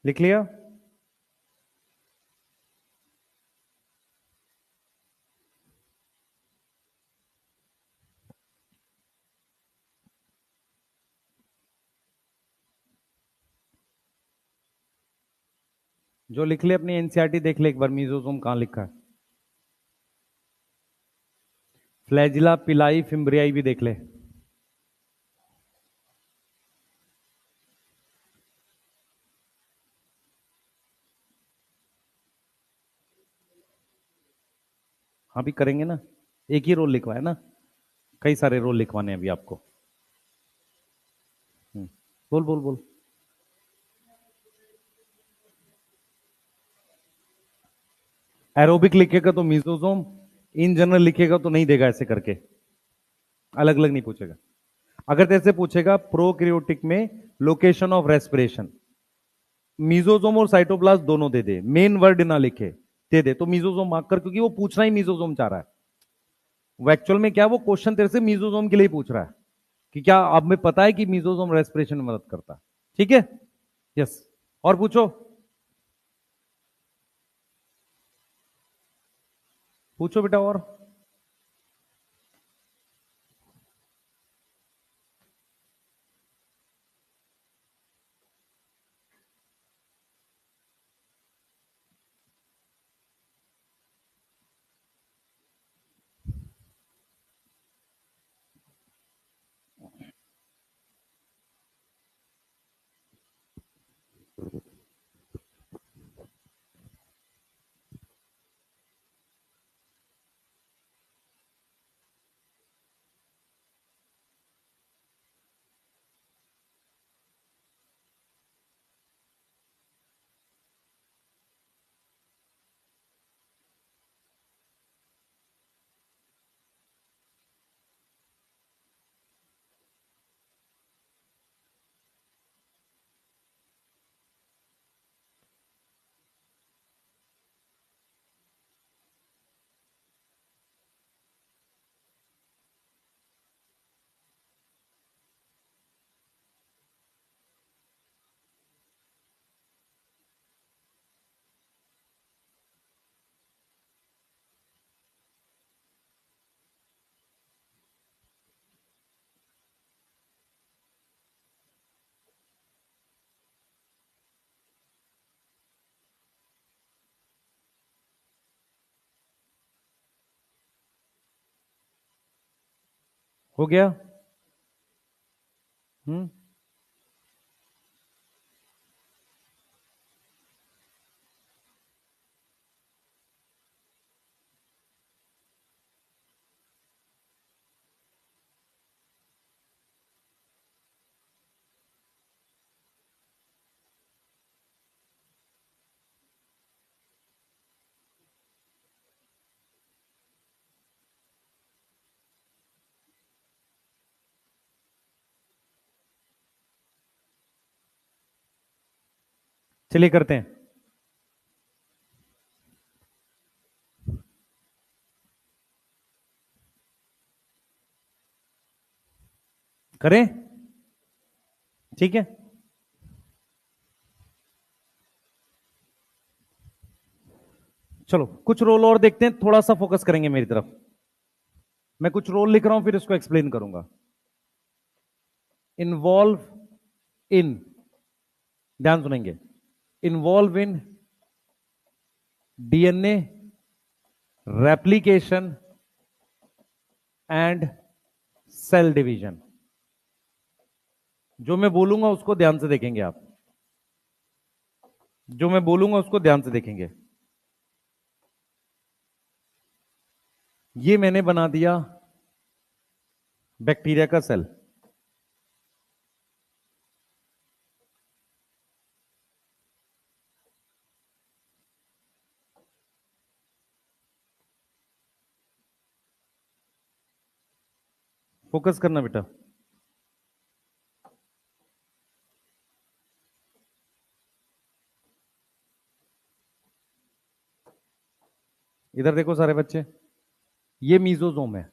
लिख लिया? जो लिख ले अपनी एनसीईआरटी देख ले एक बार, मीजोसोम कहां लिखा है। फ्लैजिला पिलाई फिम्ब्रियाई भी देख ले। हाँ भी करेंगे ना, एक ही रोल लिखवाए ना, कई सारे रोल लिखवाने हैं अभी आपको। बोल बोल बोल। एरोबिक लिखेगा तो मीजोसोम, इन जनरल लिखेगा तो नहीं देगा ऐसे करके, अलग अलग नहीं पूछेगा। अगर तेरे से पूछेगा प्रोकैरियोटिक में लोकेशन ऑफ रेस्पिरेशन, मीजोसोम और साइटोप्लाज्म दोनों दे दे, मेन वर्ड ना लिखे, दे दे तो मीजोसोम मार्क कर, क्योंकि वो पूछना ही मीजोसोम चाह रहा है। वो एक्चुअल में क्या, वो क्वेश्चन तेरे से मीजोसोम के लिए पूछ रहा है कि क्या अब में पता है कि मीजोसोम रेस्पिरेशन में मदद करता है। ठीक है? यस। और पूछो, पूछो बेटा और। हो गया? हम्म। चलिए करते हैं। करें? ठीक है, चलो कुछ रोल और देखते हैं, थोड़ा सा फोकस करेंगे मेरी तरफ। मैं कुछ रोल लिख रहा हूं, फिर इसको एक्सप्लेन करूंगा। इन्वॉल्व इन, ध्यान सुनेंगे, involve in DNA replication and cell division. जो मैं बोलूंगा उसको ध्यान से देखेंगे आप, जो मैं बोलूंगा उसको ध्यान से देखेंगे। ये मैंने बना दिया बैक्टीरिया का सेल। फोकस करना बेटा। इधर देखो सारे बच्चे, ये मीजोजोम है।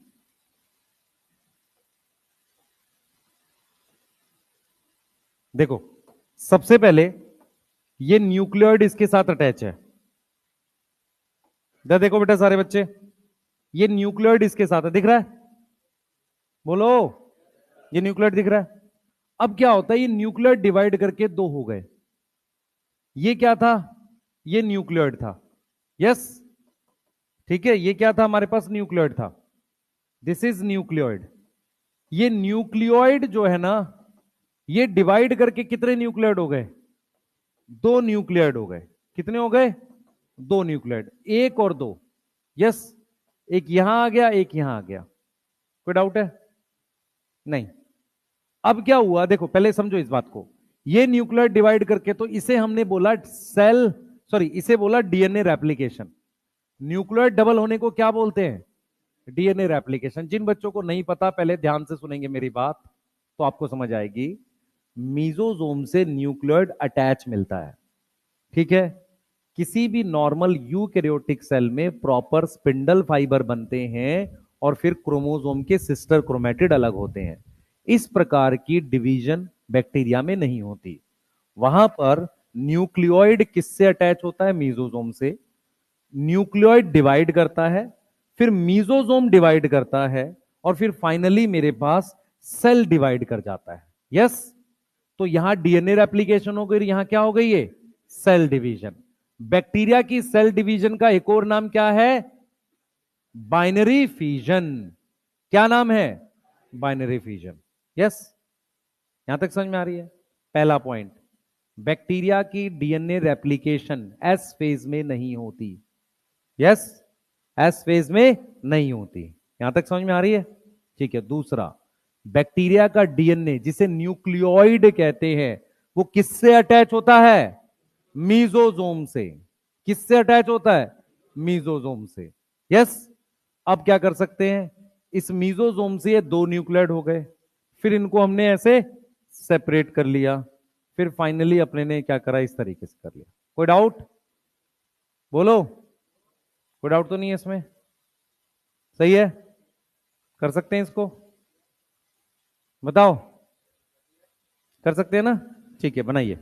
देखो, सबसे पहले ये न्यूक्लियोइड इसके साथ अटैच है। इधर देखो बेटा सारे बच्चे, ये न्यूक्लियोइड इसके साथ है, दिख रहा है? बोलो, ये न्यूक्लियोइड दिख रहा है। अब क्या होता है, ये न्यूक्लियोइड डिवाइड करके दो हो गए। ये क्या था? ये न्यूक्लियोइड था। यस, ठीक है, ये क्या था हमारे पास? न्यूक्लियोइड था। This is nucleoid. ये न्यूक्लियोइड जो है ना, ये डिवाइड करके कितने न्यूक्लियोइड हो गए? दो न्यूक्लियोइड हो गए। कितने हो गए? दो न्यूक्लियोइड, एक और दो। यस, एक यहां आ गया, एक यहां आ गया। कोई डाउट है? नहीं। अब क्या हुआ, देखो पहले समझो इस बात को। ये न्यूक्लियोइड डिवाइड करके, तो इसे हमने बोला सेल, सॉरी इसे बोला डीएनए रेप्लिकेशन। न्यूक्लियोइड डबल होने को क्या बोलते हैं? DNA replication. जिन बच्चों को नहीं पता पहले ध्यान से सुनेंगे मेरी बात, तो आपको समझ आएगी। मीजोजोम से न्यूक्लियोइड अटैच मिलता है, ठीक है। किसी भी नॉर्मल यूकैरियोटिक सेल में प्रॉपर स्पिंडल फाइबर बनते हैं और फिर क्रोमोसोम के सिस्टर क्रोमेटिड अलग होते हैं। इस प्रकार की डिवीजन बैक्टीरिया में नहीं होती। वहां पर न्यूक्लियोइड किससे अटैच होता है? मीजोजोम से। न्यूक्लियोइड डिवाइड करता है, फिर मीजोजोम डिवाइड करता है, और फिर फाइनली मेरे पास सेल डिवाइड कर जाता है। यस, तो यहां डीएनए रेप्लिकेशन हो गई, यहां क्या हो गई? ये सेल डिवीजन। बैक्टीरिया की सेल डिवीजन का एक और नाम क्या है? Binary fission. क्या नाम है? Binary fission. यस, यहां तक समझ में आ रही है? पहला पॉइंट, बैक्टीरिया की डीएनए रेप्लिकेशन एस फेज में नहीं होती। यस, एस फेज में नहीं होती। यहां तक समझ में आ रही है? ठीक है। दूसरा, बैक्टीरिया का डीएनए जिसे न्यूक्लियोइड कहते हैं, वो किससे अटैच होता है? मीजोजोम से। किससे अटैच होता है? मीजोजोम से। यस, अब क्या कर सकते हैं, इस मीजोजोम से ये दो न्यूक्लियोइड हो गए, फिर इनको हमने ऐसे सेपरेट कर लिया, फिर फाइनली अपने ने क्या करा, इस तरीके से कर लिया। कोई डाउट? बोलो, कोई डाउट तो नहीं है इसमें? सही है, कर सकते हैं इसको? बताओ, कर सकते हैं ना? ठीक है, बनाइए।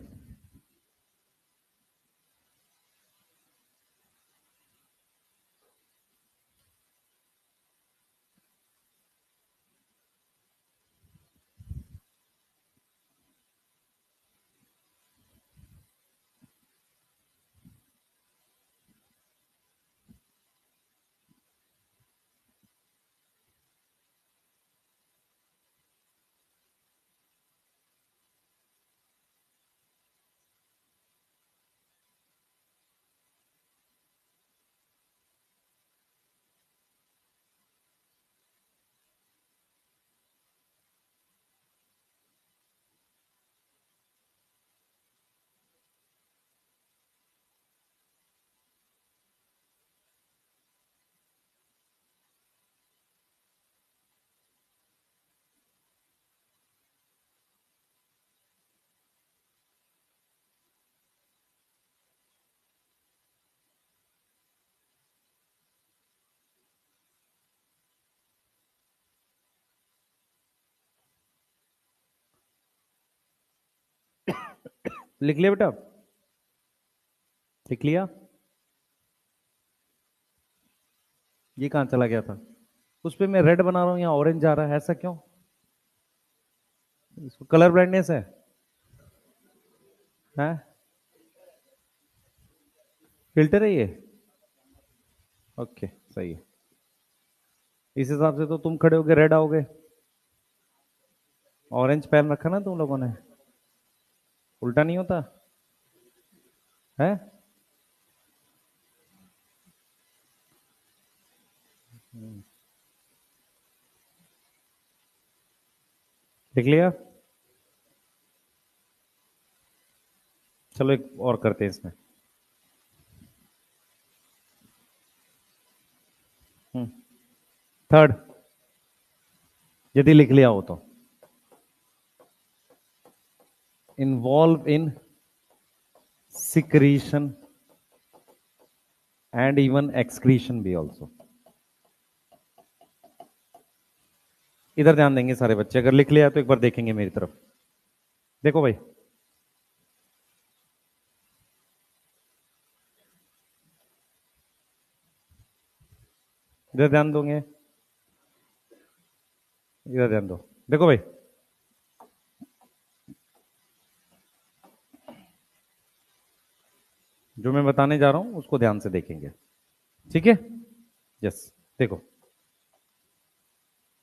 लिख लिया बेटा? लिख लिया? ये कहां चला गया था? उस पे मैं रेड बना रहा हूं, यहाँ ऑरेंज आ रहा है, ऐसा क्यों? इसको कलर ब्लाइंडनेस है? हैं? फिल्टर है ये? ओके, सही है। इस हिसाब से तो तुम खड़े होगे रेड आओगे। ऑरेंज पेन रखा ना तुम लोगों ने, उल्टा नहीं होता है? लिख लिया? चलो एक और करते हैं इसमें। थर्ड, यदि लिख लिया हो तो involve in secretion and even excretion भी ऑल्सो। इधर ध्यान देंगे सारे बच्चे, अगर लिख लिया तो एक बार देखेंगे मेरी तरफ। देखो भाई, इधर ध्यान दोगे, इधर ध्यान दो। देखो भाई, जो मैं बताने जा रहा हूं उसको ध्यान से देखेंगे, ठीक है? यस। देखो,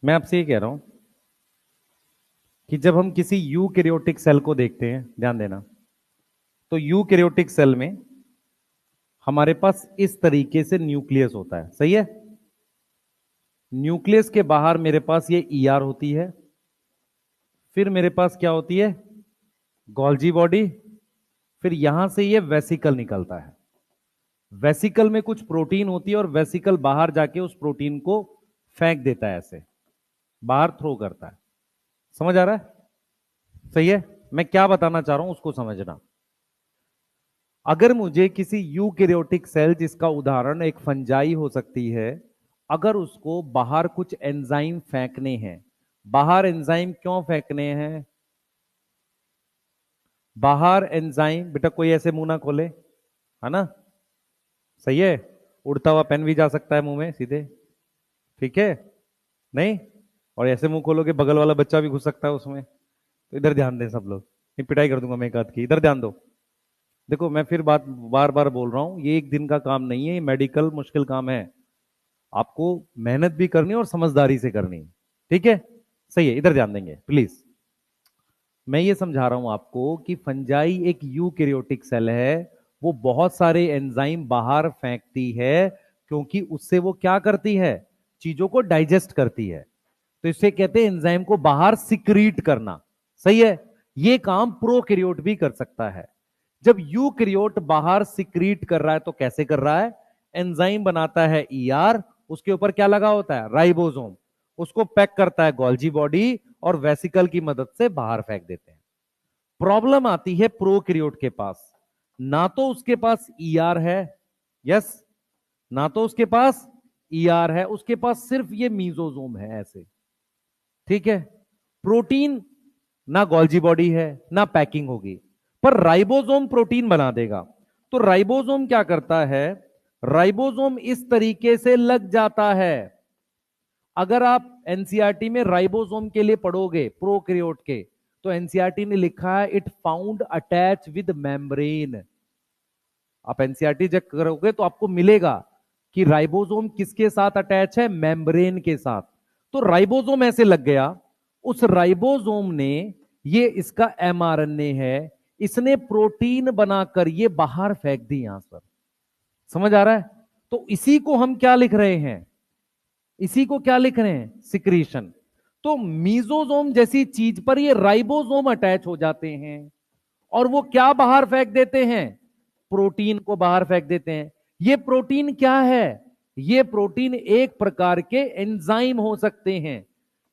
मैं आपसे ये कह रहा हूं कि जब हम किसी यूकैरियोटिक सेल को देखते हैं, ध्यान देना, तो यूकैरियोटिक सेल में हमारे पास इस तरीके से न्यूक्लियस होता है, सही है? न्यूक्लियस के बाहर मेरे पास ये ईआर होती है, फिर मेरे पास क्या होती है? गोल्जी बॉडी, फिर यहां से ये वेसिकल निकलता है। वेसिकल में कुछ प्रोटीन होती है और वेसिकल बाहर जाके उस प्रोटीन को फेंक देता है, ऐसे बाहर थ्रो करता है। समझ आ रहा है? सही है? मैं क्या बताना चाह रहा हूं उसको समझना। अगर मुझे किसी यूकैरियोटिक सेल, जिसका उदाहरण एक फंजाई हो सकती है, अगर उसको बाहर कुछ एंजाइम फेंकने हैं, बाहर एंजाइम क्यों फेंकने हैं? बाहर एंजाइम, बेटा कोई ऐसे मुंह ना खोले, है ना? सही है? उड़ता हुआ पेन भी जा सकता है मुंह में सीधे, ठीक है? नहीं? और ऐसे मुंह खोलोगे बगल वाला बच्चा भी घुस सकता है उसमें। तो इधर ध्यान दें सब लोग, नहीं पिटाई कर दूंगा मैं एक आध की। इधर ध्यान दो। देखो, मैं फिर बात बार बार बोल रहा हूं, ये एक दिन का काम नहीं है, ये मेडिकल मुश्किल काम है। आपको मेहनत भी करनी है और समझदारी से करनी है, ठीक है? सही है, इधर ध्यान देंगे प्लीज। मैं ये समझा रहा हूं आपको कि फंजाई एक यूकैरियोटिक सेल है, वो बहुत सारे एंजाइम बाहर फेंकती है, क्योंकि उससे वो क्या करती है? चीजों को डाइजेस्ट करती है। तो इसे कहते हैं एंजाइम को बाहर सिक्रीट करना, सही है? ये काम प्रोकैरियोट भी कर सकता है। जब यूकैरियोट बाहर सिक्रीट कर रहा है तो कैसे कर रहा है? एंजाइम बनाता है ईआर, उसके ऊपर क्या लगा होता है? राइबोसोम, उसको पैक करता है गोल्जी बॉडी, और वेसिकल की मदद से बाहर फेंक देते हैं। प्रॉब्लम आती है प्रोकैरियोट के पास। ना तो उसके पास ईआर है, यस, ना तो उसके पास ईआर है, उसके पास सिर्फ ये मीजोजोम है ऐसे, ठीक है? प्रोटीन ना गोल्जी बॉडी है, ना पैकिंग होगी, पर राइबोसोम प्रोटीन बना देगा। तो राइबोसोम क्या करता है? राइबोसोम इस तरीके से लग जाता है। अगर आप एनसीईआरटी में राइबोसोम के लिए पढ़ोगे प्रोकैरियोट के, तो एनसीईआरटी ने लिखा है it found attach with membrane. आप एनसीईआरटी चेक करोगे तो आपको मिलेगा कि राइबोसोम किसके साथ अटैच है? मेम्ब्रेन के साथ। तो राइबोसोम ऐसे लग गया, उस राइबोसोम ने, ये इसका एमआरएनए है, इसने प्रोटीन बनाकर ये बाहर फेंक दी यहां पर। समझ आ रहा है? तो इसी को हम क्या लिख रहे हैं? इसी को क्या लिख रहे हैं? सिक्रीशन। तो मीजोसोम जैसी चीज पर ये राइबोसोम अटैच हो जाते हैं, और वो क्या बाहर फेंक देते हैं? प्रोटीन को बाहर फेंक देते हैं। ये प्रोटीन क्या है? ये प्रोटीन एक प्रकार के एंजाइम हो सकते हैं,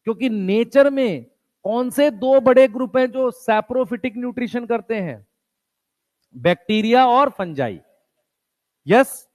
क्योंकि नेचर में कौन से दो बड़े ग्रुप हैं जो सैप्रोफिटिक न्यूट्रिशन करते हैं? बैक्टीरिया और फंजाई। यस,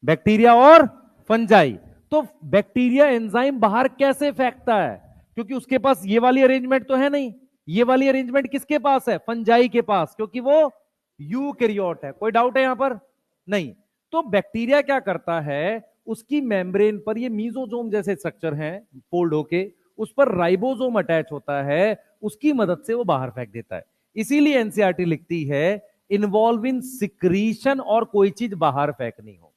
बैक्टीरिया और फंजाई। तो बैक्टीरिया एंजाइम बाहर कैसे फेंकता है? क्योंकि उसके पास ये वाली अरेंजमेंट तो है नहीं। ये वाली अरेंजमेंट किसके पास है? फंजाई के पास, क्योंकि वो यूकैरियोट है। कोई डाउट है यहां पर? नहीं। तो बैक्टीरिया क्या करता है? उसकी मेम्ब्रेन पर ये मीजोजोम जैसे स्ट्रक्चर हैं फोल्ड होके, उस पर राइबोसोम अटैच होता है, उसकी मदद से वो बाहर फेंक देता है। इसीलिए एनसीईआरटी लिखती है इन्वॉल्व इन सिक्रीशन, और कोई चीज बाहर फेंकनी हो,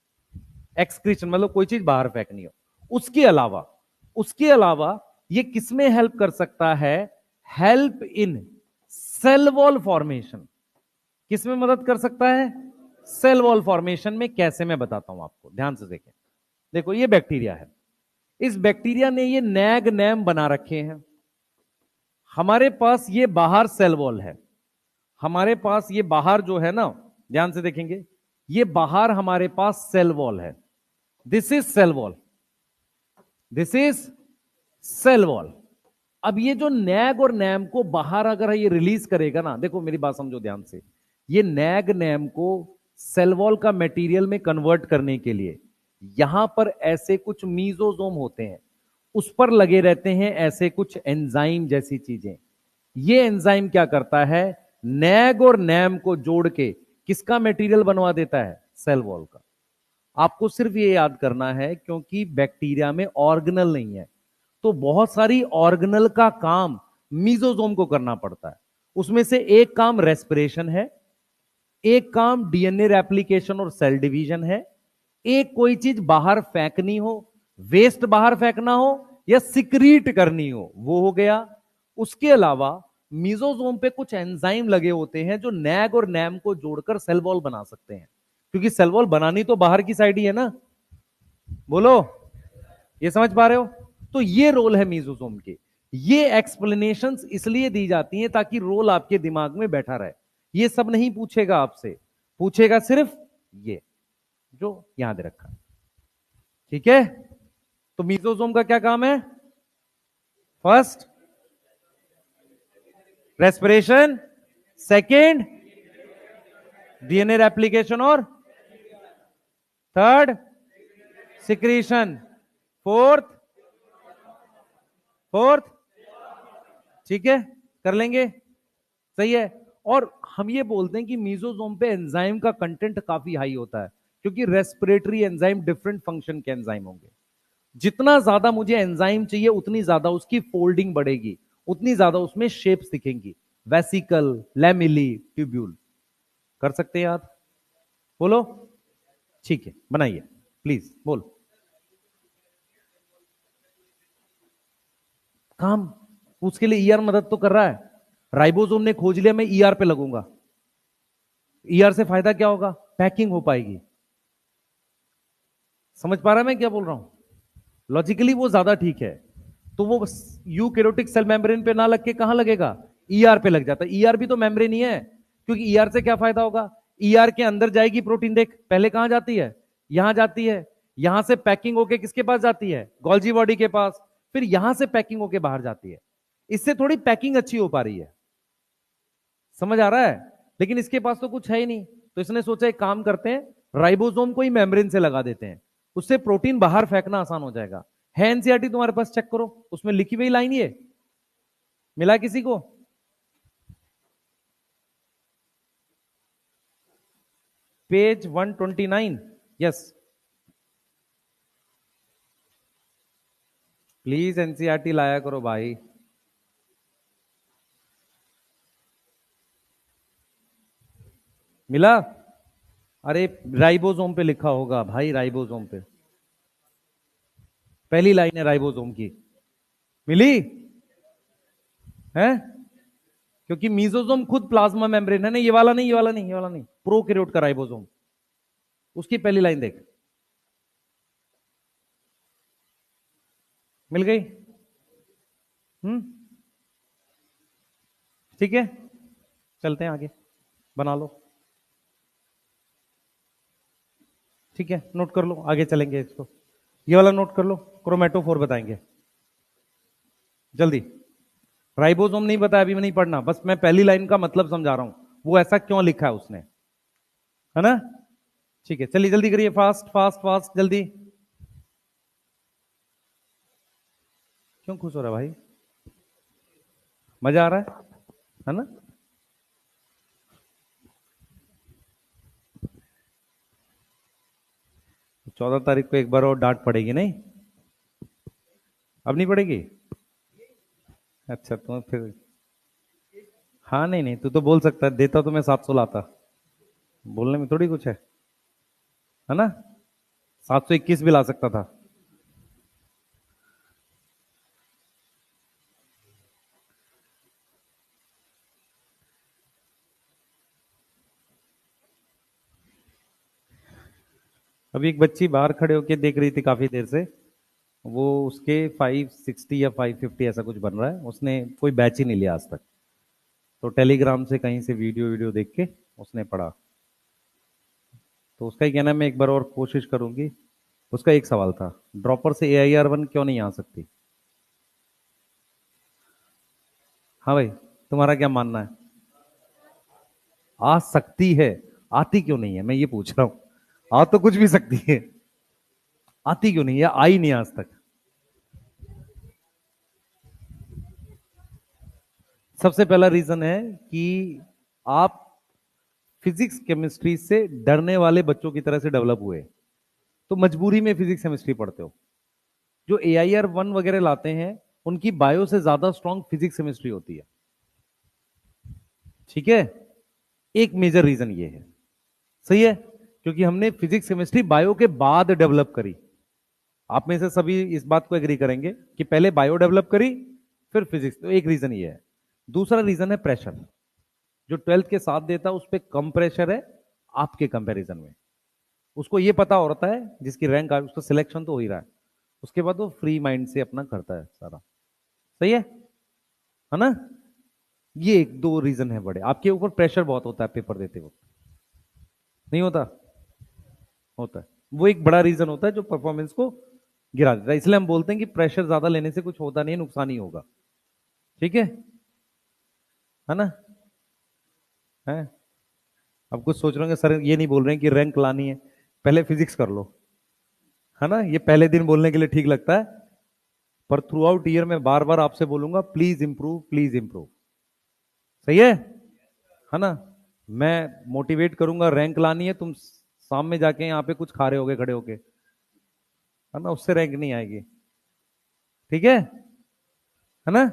एक्सक्रीशन मतलब कोई चीज बाहर फेंकनी हो। उसके अलावा ये किसमें हेल्प कर सकता है? Help in cell wall formation. किसमें मदद कर सकता है? सेल वॉल फॉर्मेशन में। कैसे, मैं बताता हूं आपको, ध्यान से देखें। देखो ये बैक्टीरिया है, इस बैक्टीरिया ने ये नैग नैम बना रखे हैं। हमारे पास ये बाहर सेल वॉल है, हमारे पास ये बाहर जो है ना, ध्यान से देखेंगे, ये बाहर हमारे पास सेल वॉल है। This is cell wall, this is cell wall. अब ये जो नैग और नैम को बाहर अगर ये रिलीज करेगा ना, देखो मेरी बात समझो ध्यान से, ये नैग नैम को सेल वॉल का मटेरियल में कन्वर्ट करने के लिए यहां पर ऐसे कुछ मीजोजोम होते हैं, उस पर लगे रहते हैं ऐसे कुछ एंजाइम जैसी चीजें। ये एंजाइम क्या करता है? नैग और नैम को जोड़ के किसका मटेरियल बनवा देता है? सेल वॉल का। आपको सिर्फ ये याद करना है, क्योंकि बैक्टीरिया में ऑर्गेनल नहीं है, तो बहुत सारी ऑर्गेनल का काम मीजोजोम को करना पड़ता है। उसमें से एक काम रेस्पिरेशन है, एक काम डीएनए रेप्लिकेशन और सेल डिवीजन है, एक कोई चीज बाहर फेंकनी हो, वेस्ट बाहर फेंकना हो या सिक्रीट करनी हो, वो हो गया। उसके अलावा मीजोजोम पे कुछ एंजाइम लगे होते हैं जो नैग और नैम को जोड़कर सेल वॉल बना सकते हैं, क्योंकि सेल वॉल बनानी तो बाहर की साइड ही है ना। बोलो, ये समझ पा रहे हो? तो ये रोल है मीजोजोम के। ये एक्सप्लेनेशंस इसलिए दी जाती हैं ताकि रोल आपके दिमाग में बैठा रहे। ये सब नहीं पूछेगा आपसे, पूछेगा सिर्फ ये जो यहां दे रखा है। ठीक है? तो मीजोजोम का क्या काम है? First respiration, second DNA replication और थर्ड सिक्रीशन, फोर्थ फोर्थ ठीक है, कर लेंगे, सही है। और हम ये बोलते हैं कि मीजोजोम पे एंजाइम का कंटेंट काफी हाई होता है, क्योंकि रेस्पिरेटरी एंजाइम डिफरेंट फंक्शन के एंजाइम होंगे। जितना ज्यादा मुझे एंजाइम चाहिए उतनी ज्यादा उसकी फोल्डिंग बढ़ेगी, उतनी ज्यादा उसमें शेप्स दिखेंगी, वेसिकल, लैमिली, ट्यूब्यूल। कर सकते हैं याद? बोलो। ठीक है, बनाइए प्लीज, बोल। काम उसके लिए ईआर मदद तो कर रहा है। राइबोसोम ने खोज लिया, मैं ईआर पे लगूंगा। ईआर से फायदा क्या होगा? पैकिंग हो पाएगी। समझ पा रहा है मैं क्या बोल रहा हूं? लॉजिकली वो ज्यादा ठीक है। तो वो यूकैरियोटिक सेल मेम्ब्रेन पे ना लग के कहां लगेगा? ईआर पे लग जाता है। ईआर भी तो मेम्ब्रेन ही है, क्योंकि ईआर से क्या फायदा होगा? ईआर के अंदर जाएगी प्रोटीन, देख पहले कहां जाती है? यहां जाती है, यहां से पैकिंग होके किसके पास जाती है? गोल्जी बॉडी के पास, फिर यहां से पैकिंग होके बाहर जाती है। इससे थोड़ी पैकिंग अच्छी हो पा रही है, समझ आ रहा है? लेकिन इसके पास तो कुछ है ही नहीं, तो इसने सोचा एक काम करते हैं, राइबोसोम को ही मेम्ब्रेन से लगा देते हैं, उससे प्रोटीन बाहर फेंकना आसान हो जाएगा। है एनसीईआरटी तुम्हारे पास? चेक करो, उसमें लिखी हुई लाइन ये मिला किसी को? पेज 129। यस, प्लीज एनसीईआरटी लाया करो भाई। मिला? अरे राइबोसोम पे लिखा होगा भाई, राइबोसोम पे पहली लाइन है राइबोसोम की। मिली है? क्योंकि मीजोसोम खुद प्लाज्मा मेम्ब्रेन है ना, ये वाला नहीं, ये वाला नहीं, ये वाला नहीं, प्रोकैरियोट का राइबोसोम। उसकी पहली लाइन देख, मिल गई? हम्म, ठीक है, चलते हैं आगे, बना लो। ठीक है, नोट कर लो, आगे चलेंगे इसको। ये वाला नोट कर लो, क्रोमेटोफोर बताएंगे जल्दी। राइबोसोम नहीं बताया, अभी मैं नहीं पढ़ना, बस मैं पहली लाइन का मतलब समझा रहा हूं, वो ऐसा क्यों लिखा है उसने, है ना? ठीक है, चलिए जल्दी करिए, फास्ट फास्ट फास्ट जल्दी। क्यों खुश हो रहा है भाई? मजा आ रहा है ना? 14 तारीख को एक बार और डांट पड़ेगी नहीं? अब नहीं पड़ेगी? अच्छा, तो फिर हाँ, नहीं नहीं, तू तो बोल सकता है, देता तो मैं 700 लाता, बोलने में थोड़ी कुछ है ना? 721 भी ला सकता था। अभी एक बच्ची बाहर खड़े होके देख रही थी काफी देर से, वो उसके 560 या 550 ऐसा कुछ बन रहा है, उसने कोई बैच ही नहीं लिया आज तक। तो टेलीग्राम से कहीं से वीडियो वीडियो देख के उसने पढ़ा। तो उसका ही कहना है मैं एक बार और कोशिश करूंगी। उसका एक सवाल था, ड्रॉपर से AIR1 क्यों नहीं आ सकती? हाँ भाई, तुम्हारा क्या मानना है? आ सकती है, आती क्यों नहीं है, मैं ये पूछ रहा हूं। आ तो कुछ भी सकती है, आती क्यों नहीं है, आई नहीं आज तक? सबसे पहला रीजन है कि आप फिजिक्स केमिस्ट्री से डरने वाले बच्चों की तरह से डेवलप हुए, तो मजबूरी में फिजिक्स केमिस्ट्री पढ़ते हो। जो AIR1 वगैरह लाते हैं, उनकी बायो से ज्यादा स्ट्रांग फिजिक्स केमिस्ट्री होती है। ठीक है, एक मेजर रीजन ये है। सही है, क्योंकि हमने फिजिक्स केमिस्ट्री बायो के बाद डेवलप करी। आप में से सभी इस बात को एग्री करेंगे कि पहले बायो डेवलप करी, फिर फिजिक्स। तो एक रीजन ये है। दूसरा रीजन है प्रेशर। जो 12th के साथ देता है उस पर कम प्रेशर है आपके कंपैरिजन में। उसको ये पता होता है जिसकी रैंक आ, उसका सिलेक्शन तो हो ही रहा है, उसके बाद वो फ्री माइंड से अपना करता है सारा। सही है ना? ये एक दो रीजन है बड़े। आपके ऊपर प्रेशर बहुत होता है पेपर देते वक्त, नहीं होता? होता है। वो एक बड़ा रीजन होता है जो परफॉर्मेंस को गिरा देता है। इसलिए हम बोलते हैं कि प्रेशर ज्यादा लेने से कुछ होता नहीं है, नुकसान ही होगा। ठीक है ना? है। अब कुछ सोच रहे होंगे सर ये नहीं बोल रहे हैं कि रैंक लानी है, पहले फिजिक्स कर लो, है ना? ये पहले दिन बोलने के लिए ठीक लगता है, पर थ्रू आउट ईयर में बार बार आपसे बोलूंगा प्लीज इंप्रूव, प्लीज इंप्रूव। सही है ना? मैं मोटिवेट करूंगा, रैंक लानी है, तुम शाम में जाके यहाँ पे कुछ खा रहे होगे खड़े होके, है ना? उससे रैंक नहीं आएगी। ठीक है ना?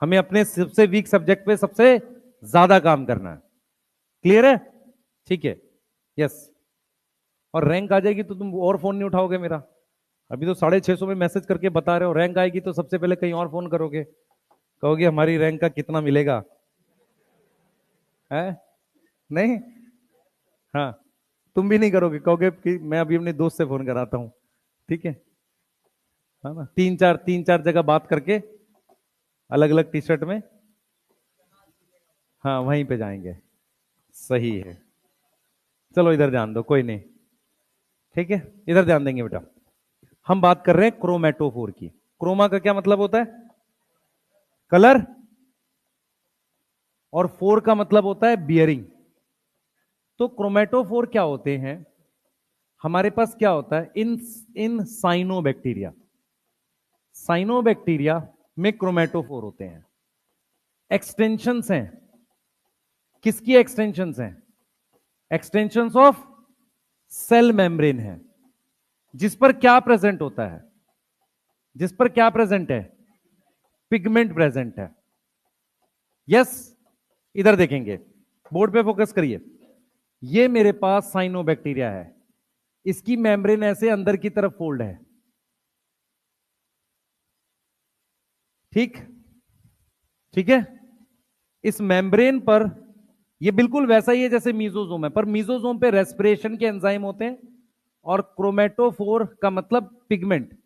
हमें अपने सबसे वीक सब्जेक्ट पे सबसे ज्यादा काम करना है। क्लियर है? ठीक है। यस। और रैंक आ जाएगी तो तुम और फोन नहीं उठाओगे मेरा। अभी तो 650 में मैसेज करके बता रहे हो, रैंक आएगी तो सबसे पहले कहीं और फोन करोगे, कहोगे हमारी रैंक का कितना मिलेगा, है? नहीं। हाँ, तुम भी नहीं करोगे, कहोगे कि मैं अभी अपने दोस्त से फोन कराता हूं। ठीक है ना? तीन चार जगह बात करके अलग अलग टी शर्ट में, हाँ वहीं पे जाएंगे। सही है। चलो इधर ध्यान दो, कोई नहीं। ठीक है, इधर ध्यान देंगे बेटा। हम बात कर रहे हैं क्रोमेटोफोर की। क्रोमा का क्या मतलब होता है? कलर। और फोर का मतलब होता है बियरिंग। तो क्रोमेटोफोर क्या होते हैं? हमारे पास क्या होता है, इन इन साइनोबैक्टीरिया, साइनोबैक्टीरिया में क्रोमेटोफोर होते हैं। एक्सटेंशंस हैं। किसकी एक्सटेंशंस हैं? एक्सटेंशंस ऑफ सेल मेम्ब्रेन है। जिस पर क्या प्रेजेंट होता है? जिस पर क्या प्रेजेंट है? पिगमेंट प्रेजेंट है। यस। इधर देखेंगे, बोर्ड पे फोकस करिए। ये मेरे पास साइनोबैक्टीरिया है, इसकी मेम्ब्रेन ऐसे अंदर की तरफ फोल्ड है। ठीक, ठीक है। इस मेम्ब्रेन पर ये बिल्कुल वैसा ही है जैसे मीजोजोम है, पर मीजोजोम पे रेस्पिरेशन के एंजाइम होते हैं, और क्रोमेटोफोर का मतलब पिगमेंट,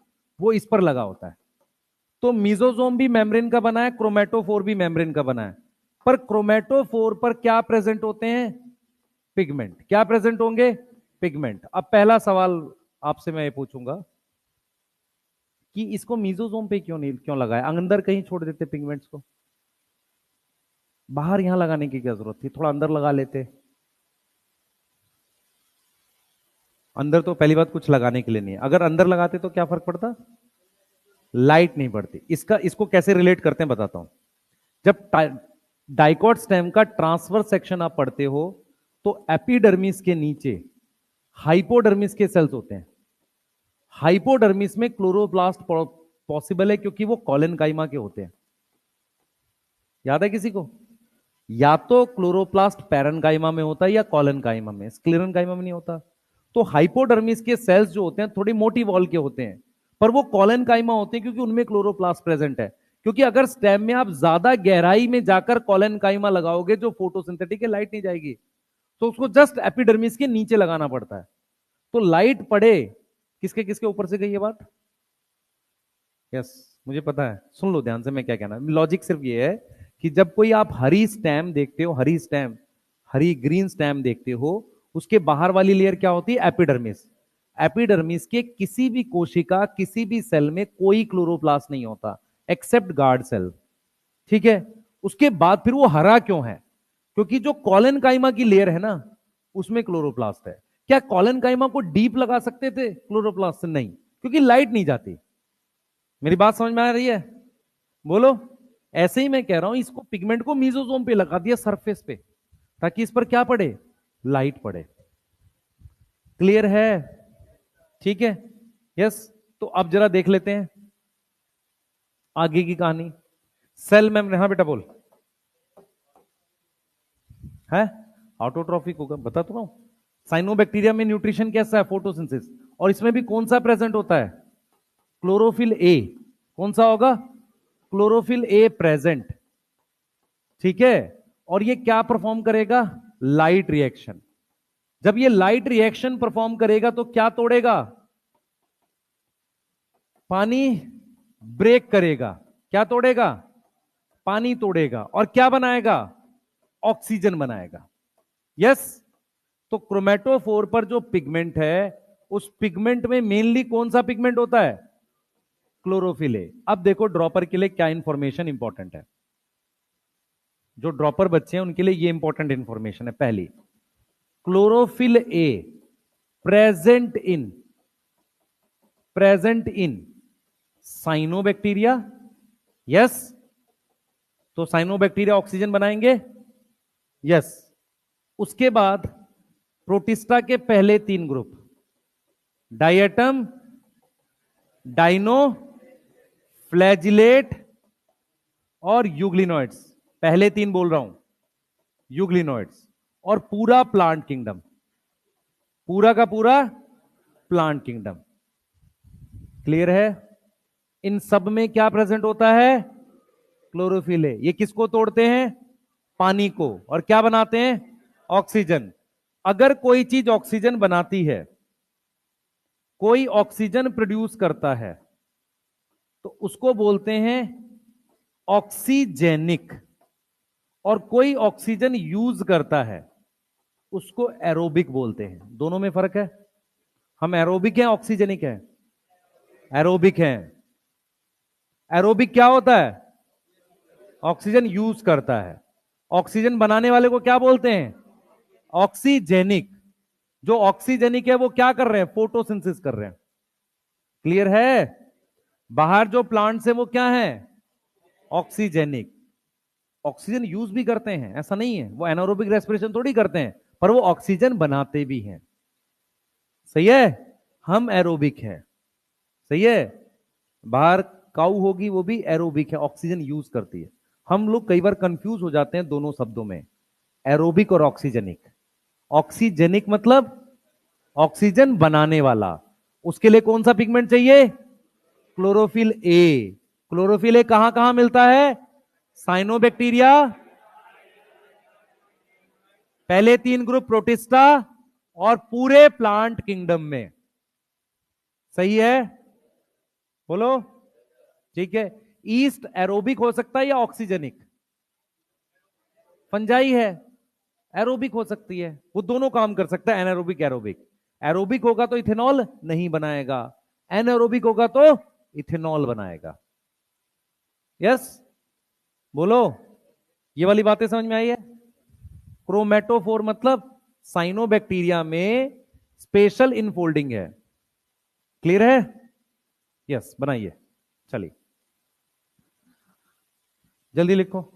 वो इस पर लगा होता है। तो मीजोजोम भी मेम्ब्रेन का बना है, क्रोमेटोफोर भी मेम्ब्रेन का बना है। पर क्रोमेटोफोर पर क्या प्रेजेंट होते हैं? पिगमेंट। क्या प्रेजेंट होंगे? पिगमेंट। अब पहला सवाल आपसे मैं ये पूछूंगा कि इसको मीजोजोम पे क्यों नहीं, क्यों लगाया? अंदर कहीं छोड़ देते पिगमेंट्स को, बाहर यहां लगाने की क्या जरूरत थी, थोड़ा अंदर लगा लेते। अंदर तो पहली बात कुछ लगाने के लिए नहीं है, अगर अंदर लगाते तो क्या फर्क पड़ता? लाइट नहीं पड़ती। इसका इसको कैसे रिलेट करते हैं बताता हूं। जब डाइकॉट स्टेम का ट्रांसफर सेक्शन आप पढ़ते हो, तो एपिडर्मिस के नीचे हाइपोडर्मिस के सेल्स होते हैं। हाइपोडर्मिस में क्लोरोप्लास्ट पॉसिबल है क्योंकि वो कॉलेनकाइमा के होते हैं। याद है किसी को? या तो क्लोरोप्लास्ट पैरेनकाइमा में होता है या कॉलेनकाइमा में, स्क्लेरेनकाइमा में नहीं होता। तो हाइपोडर्मिस के सेल्स जो होते हैं थोड़ी मोटी वॉल के होते हैं, पर वो कॉलेनकाइमा होते हैं क्योंकि उनमें क्लोरोप्लास्ट प्रेजेंट है। क्योंकि अगर स्टेम में आप ज्यादा गहराई में जाकर कॉलेनकाइमा लगाओगे जो फोटोसिंथेटिक है, लाइट नहीं जाएगी, तो उसको जस्ट एपिडर्मिस के नीचे लगाना पड़ता है। तो लाइट पड़े, किसके किसके ऊपर से गई ये बात? यस, मुझे पता है, सुन लो ध्यान से मैं क्या कहना। लॉजिक सिर्फ ये है कि जब कोई आप हरी स्टेम देखते हो, हरी स्टेम, हरी ग्रीन स्टेम देखते हो, उसके बाहर वाली लेयर क्या होती है? एपिडर्मिस। एपिडर्मिस के किसी भी कोशिका, किसी भी सेल में कोई क्लोरोप्लास्ट नहीं होता एक्सेप्ट गार्ड सेल। ठीक है, उसके बाद फिर वो हरा क्यों है? क्योंकि जो कॉलन काइमा की लेयर है ना, उसमें क्लोरोप्लास्ट है। क्या कॉलन काइमा को डीप लगा सकते थे क्लोरोप्लास्ट से? नहीं, क्योंकि लाइट नहीं जाती। मेरी बात समझ में आ रही है? बोलो। ऐसे ही मैं कह रहा हूं, इसको पिगमेंट को मीजोसोम पे लगा दिया, सरफेस पे, ताकि इस पर क्या पड़े? लाइट पड़े। क्लियर है? ठीक है। यस। तो अब जरा देख लेते हैं आगे की कहानी। सेल में, हाँ बेटा बोल। है ऑटोट्रॉफिक होगा, बता तो रहा हूं। साइनोबैक्टीरिया में न्यूट्रिशन कैसा है? फोटोसिंथेसिस। और इसमें भी कौन सा प्रेजेंट होता है? Chlorophyll A. कौन सा होगा? Chlorophyll A present. ठीक है। और ये क्या परफॉर्म करेगा? Light reaction. जब ये लाइट रिएक्शन परफॉर्म करेगा तो क्या तोड़ेगा? पानी ब्रेक करेगा। क्या तोड़ेगा? पानी तोड़ेगा। और क्या बनाएगा? ऑक्सीजन बनाएगा। यस। तो क्रोमेटोफोर पर जो पिगमेंट है, उस पिगमेंट में मेनली कौन सा पिगमेंट होता है? Chlorophyll A. अब देखो ड्रॉपर के लिए क्या इंफॉर्मेशन इंपॉर्टेंट है। जो ड्रॉपर बच्चे हैं उनके लिए ये इंपॉर्टेंट इंफॉर्मेशन है। पहली, chlorophyll A present in, present in cyanobacteria. Yes. तो साइनोबैक्टीरिया ऑक्सीजन बनाएंगे। यस। उसके बाद प्रोटिस्टा के पहले तीन ग्रुप, डायटम, डाइनो, फ्लैजिलेट और यूग्लिनोइड्स। पहले तीन बोल रहा हूं, यूग्लिनोइड्स। और पूरा प्लांट किंगडम, पूरा का पूरा प्लांट किंगडम। क्लियर है? इन सब में क्या प्रेजेंट होता है? क्लोरोफिल है। ये किसको तोड़ते हैं? पानी को। और क्या बनाते हैं? ऑक्सीजन। अगर कोई चीज ऑक्सीजन बनाती है, कोई ऑक्सीजन प्रोड्यूस करता है, तो उसको बोलते हैं ऑक्सीजेनिक। और कोई ऑक्सीजन यूज करता है, उसको एरोबिक बोलते हैं। दोनों में फर्क है। हम एरोबिक हैं, ऑक्सीजेनिक हैं? एरोबिक हैं। एरोबिक क्या होता है? ऑक्सीजन यूज करता है। ऑक्सीजन बनाने वाले को क्या बोलते हैं? ऑक्सीजेनिक। जो ऑक्सीजेनिक है वो क्या कर रहे हैं? फोटोसिंथेसिस कर रहे हैं। क्लियर है? बाहर जो प्लांट्स है वो क्या है? ऑक्सीजेनिक। ऑक्सीजन यूज भी करते हैं, ऐसा नहीं है, वो एनारोबिक रेस्पिरेशन थोड़ी करते हैं, पर वो ऑक्सीजन बनाते भी हैं। सही है? हम एरोबिक हैं। सही है? बाहर काऊ होगी, वो भी एरोबिक है, ऑक्सीजन यूज करती है। हम लोग कई बार कंफ्यूज हो जाते हैं दोनों शब्दों में, एरोबिक और ऑक्सीजनिक। ऑक्सीजनिक मतलब ऑक्सीजन बनाने वाला। उसके लिए कौन सा पिगमेंट चाहिए? Chlorophyll A. क्लोरोफिल ए कहां कहां मिलता है? साइनोबैक्टीरिया, पहले तीन ग्रुप प्रोटिस्टा, और पूरे प्लांट किंगडम में। सही है? बोलो। ठीक है। ईस्ट एरोबिक हो सकता है या ऑक्सीजनिक? फंजाई है, एरोबिक हो सकती है। वो दोनों काम कर सकता है, एनारोबिक एरोबिक। एरोबिक होगा तो इथेनॉल नहीं बनाएगा, एनारोबिक होगा तो इथेनॉल बनाएगा। यस। बोलो। ये वाली बातें समझ में आई है? क्रोमेटोफोर मतलब साइनोबैक्टीरिया में स्पेशल इनफोल्डिंग है। क्लियर है? यस, बनाइए। चलिए जल्दी लिखो।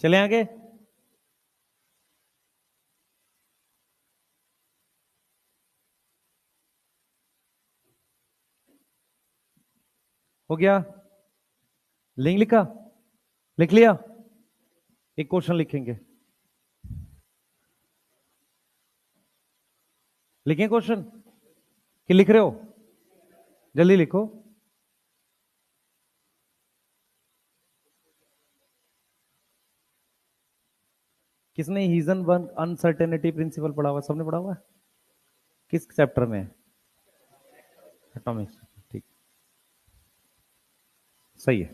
चले आगे। हो गया? लिंक लिखा? लिख लिया? एक क्वेश्चन लिखेंगे। लिखें क्वेश्चन कि लिख रहे हो? जल्दी लिखो। किसने हीजन वन अनसर्टेनिटी प्रिंसिपल पढ़ा हुआ? सबने पढ़ा हुआ है? किस चैप्टर में? एटॉमिक्स। ठीक, सही है।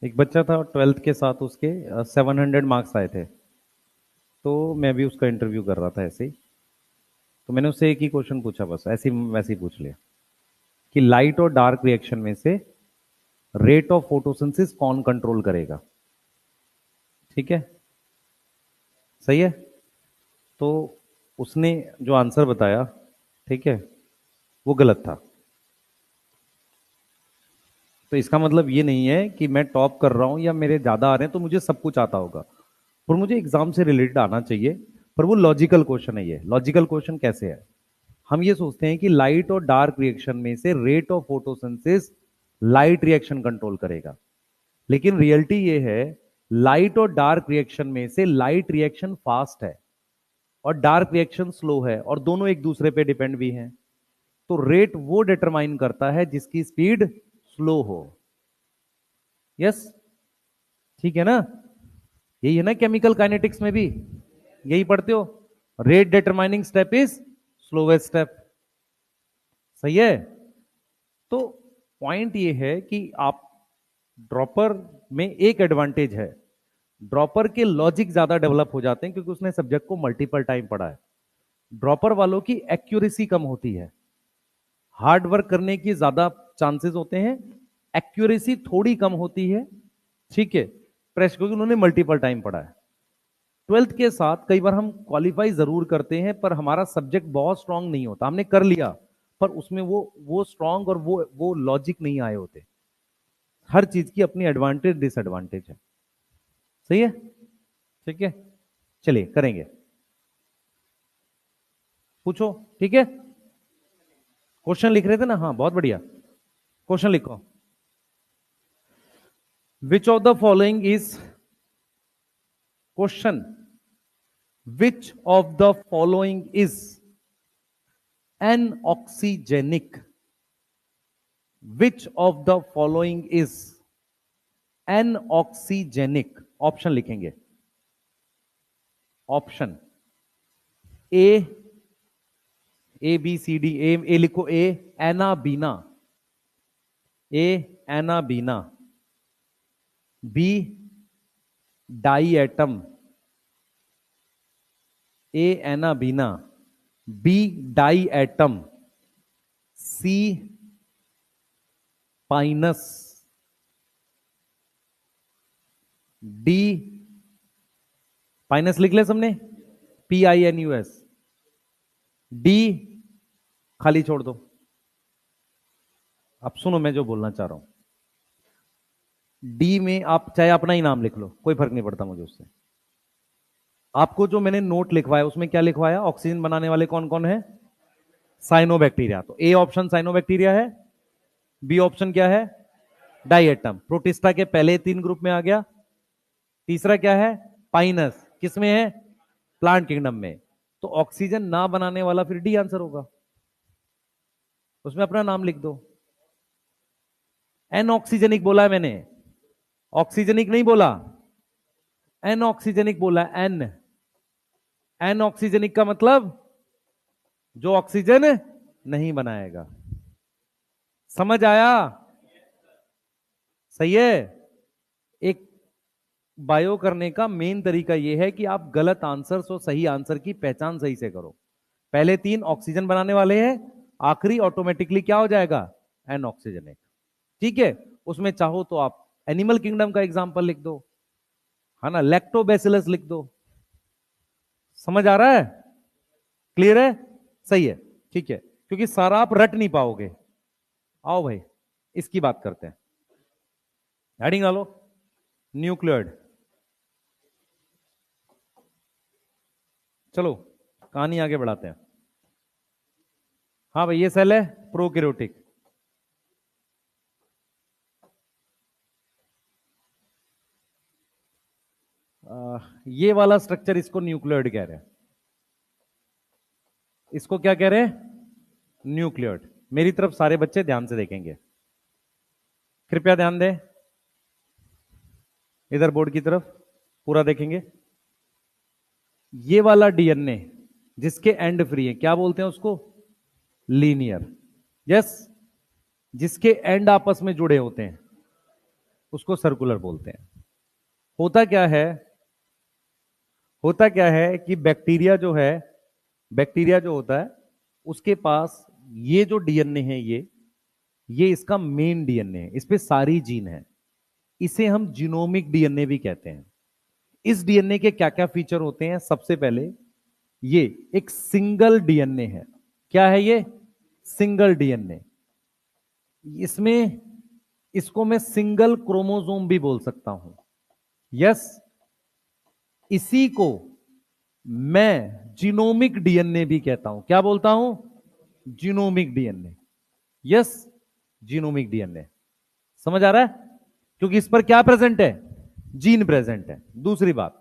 एक बच्चा था 12th के साथ, उसके 700 मार्क्स आए थे, तो मैं भी उसका इंटरव्यू कर रहा था ऐसे ही। तो मैंने उससे एक ही क्वेश्चन पूछा, बस ऐसे ही वैसे ही पूछ लिया कि लाइट और डार्क रिएक्शन में से रेट ऑफ फोटोसिंथेसिस कौन कंट्रोल करेगा? ठीक है, सही है। तो उसने जो आंसर बताया, ठीक है, वो गलत था। तो इसका मतलब ये नहीं है कि मैं टॉप कर रहा हूं या मेरे ज्यादा आ रहे हैं तो मुझे सब कुछ आता होगा, पर मुझे एग्जाम से रिलेटेड आना चाहिए। पर वो लॉजिकल क्वेश्चन है। ये लॉजिकल क्वेश्चन कैसे है? हम ये सोचते हैं कि लाइट और डार्क रिएक्शन में से rate of photosynthesis light reaction control करेगा, लेकिन रियलिटी ये है लाइट और डार्क रिएक्शन में से लाइट रिएक्शन फास्ट है और डार्क रिएक्शन स्लो है, और दोनों एक दूसरे पे डिपेंड भी हैं। तो रेट वो डिटरमाइन करता है जिसकी स्पीड स्लो हो। यस, ठीक है ना? यही है ना केमिकल काइनेटिक्स में भी, यही पढ़ते हो। Rate determining step is slowest step. सही है। तो पॉइंट ये है कि आप ड्रॉपर में एक एडवांटेज है, ड्रॉपर के लॉजिक ज्यादा डेवलप हो जाते हैं क्योंकि उसने सब्जेक्ट को मल्टीपल टाइम पढ़ा है। ड्रॉपर वालों की एक्यूरेसी कम होती है, हार्ड वर्क करने की ज्यादा चांसेस होते हैं, एक्यूरेसी थोड़ी कम होती है। ठीक है, प्रेस क्योंकि उन्होंने मल्टीपल टाइम पढ़ा है। 12th के साथ कई बार हम क्वालिफाई जरूर करते हैं पर हमारा सब्जेक्ट बहुत स्ट्रांग नहीं होता, हमने कर लिया पर उसमें वो स्ट्रांग और वो लॉजिक नहीं आए होते। हर चीज की अपनी एडवांटेज डिसएडवांटेज है। सही है, ठीक है, चलिए करेंगे। पूछो, ठीक है। क्वेश्चन लिख रहे थे ना? हाँ, बहुत बढ़िया, क्वेश्चन लिखो। Which of the following is, question, which of the following is anoxygenic? Which of the following is anoxygenic? Option लिखेंगे। Option A, A B C D. A लिखो, A Anabaena, A Anabaena. B diatom, A Anabaena, B diatom, C Pinus, D, Pinus लिख ले सबने, PINUS, D खाली छोड़ दो। अब सुनो मैं जो बोलना चाह रहा हूं, डी में आप चाहे अपना ही नाम लिख लो, कोई फर्क नहीं पड़ता मुझे उससे। आपको जो मैंने नोट लिखवाया उसमें क्या लिखवाया? ऑक्सीजन बनाने वाले कौन कौन है? साइनोबैक्टीरिया। तो ए ऑप्शन साइनोबैक्टीरिया है। बी ऑप्शन क्या है? डाइएटम, प्रोटिस्टा के पहले 3 ग्रुप में आ गया। तीसरा क्या है? पाइनस, किसमें है? प्लांट किंगडम में। तो ऑक्सीजन ना बनाने वाला फिर डी आंसर होगा, उसमें अपना नाम लिख दो। एन ऑक्सीजनिक बोला है मैंने, ऑक्सीजनिक नहीं बोला, एन ऑक्सीजनिक बोला। एन, एन ऑक्सीजनिक का मतलब जो ऑक्सीजन नहीं बनाएगा। समझ आया? सही है। एक बायो करने का मेन तरीका यह है कि आप गलत आंसर और सही आंसर की पहचान सही से करो। पहले 3 ऑक्सीजन बनाने वाले हैं, आखिरी ऑटोमेटिकली क्या हो जाएगा? An oxygenate. ठीक है, उसमें चाहो तो आप एनिमल किंगडम का एग्जांपल लिख दो, है ना, लैक्टोबैसिलस लिख दो। समझ आ रहा है? क्लियर है? सही है, ठीक है। क्योंकि सारा आप रट नहीं पाओगे। आओ भाई, इसकी बात करते हैं। हेडिंग डालो, न्यूक्लियोइड। चलो कहानी आगे बढ़ाते हैं। हाँ भाई, ये सेल है प्रोकैरियोटिक। ये वाला स्ट्रक्चर, इसको न्यूक्लियोइड कह रहे हैं। इसको क्या कह रहे हैं? न्यूक्लियोइड। मेरी तरफ सारे बच्चे ध्यान से देखेंगे, कृपया ध्यान दें। इधर बोर्ड की तरफ पूरा देखेंगे। ये वाला डीएनए जिसके एंड फ्री है, क्या बोलते हैं उसको? लीनियर। यस। जिसके एंड आपस में जुड़े होते हैं उसको सर्कुलर बोलते हैं। होता क्या है, होता क्या है कि बैक्टीरिया जो है, बैक्टीरिया जो होता है उसके पास ये जो डीएनए है, ये इसका मेन डीएनए है, इस पे सारी जीन है। इसे हम जीनोमिक डीएनए भी कहते हैं। इस डीएनए के क्या क्या फीचर होते हैं? सबसे पहले ये एक सिंगल डीएनए है। क्या है ये? Single DNA. इसमें, इसको मैं सिंगल क्रोमोसोम भी बोल सकता हूं। यस। इसी को मैं जीनोमिक डीएनए भी कहता हूं। क्या बोलता हूं? Genomic DNA. Yes, genomic DNA. समझ आ रहा है? क्योंकि इस पर क्या प्रेजेंट है? जीन प्रेजेंट है। दूसरी बात,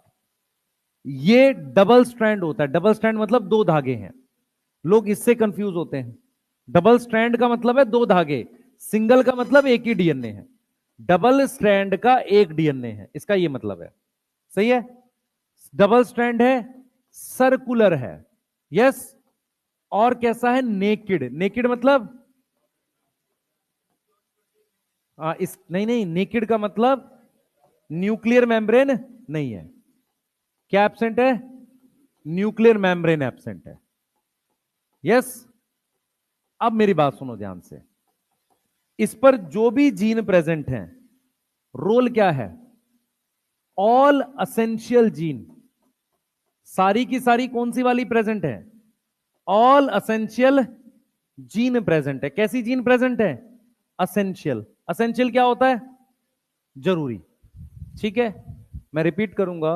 ये डबल स्ट्रैंड होता है। डबल स्ट्रैंड मतलब दो धागे हैं। लोग इससे कंफ्यूज होते हैं। डबल स्ट्रैंड का मतलब है दो धागे, सिंगल का मतलब एक ही डीएनए है। डबल स्ट्रैंड का एक डीएनए है, इसका ये मतलब है। सही है? डबल स्ट्रैंड है, सर्कुलर है। यस। और कैसा है? नेकेड। नेकेड मतलब इस नहीं नहीं, नेकेड का मतलब न्यूक्लियर मेम्ब्रेन नहीं है। क्या एब्सेंट है? न्यूक्लियर मेम्ब्रेन एब्सेंट है। यस। अब मेरी बात सुनो ध्यान से। इस पर जो भी जीन प्रेजेंट हैं, रोल क्या है? All essential gene. सारी की सारी कौन सी वाली प्रेजेंट है? ऑल असेंशियल जीन प्रेजेंट है। कैसी जीन प्रेजेंट है? असेंशियल। असेंशियल क्या होता है? जरूरी। ठीक है, मैं रिपीट करूंगा।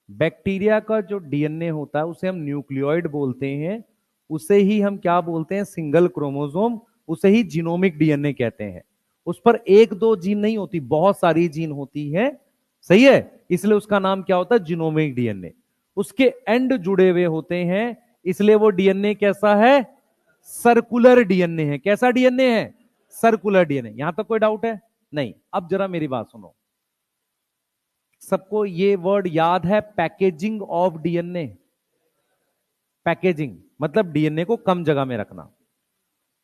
बैक्टीरिया का जो डीएनए होता है उसे हम न्यूक्लियोइड बोलते हैं। उसे ही हम क्या बोलते हैं? Single chromosome. उसे ही जीनोमिक डीएनए कहते हैं। उस पर एक दो जीन नहीं होती, बहुत सारी जीन होती है। सही है? इसलिए उसका नाम क्या होता है? Genomic DNA. उसके एंड जुड़े हुए होते हैं, इसलिए वो डीएनए कैसा है? सर्कुलर डीएनए है। कैसा डीएनए है? Circular DNA. यहां तक कोई डाउट है? नहीं। अब जरा मेरी बात सुनो। सबको ये वर्ड याद है, पैकेजिंग ऑफ डीएनए। पैकेजिंग मतलब डीएनए को कम जगह में रखना।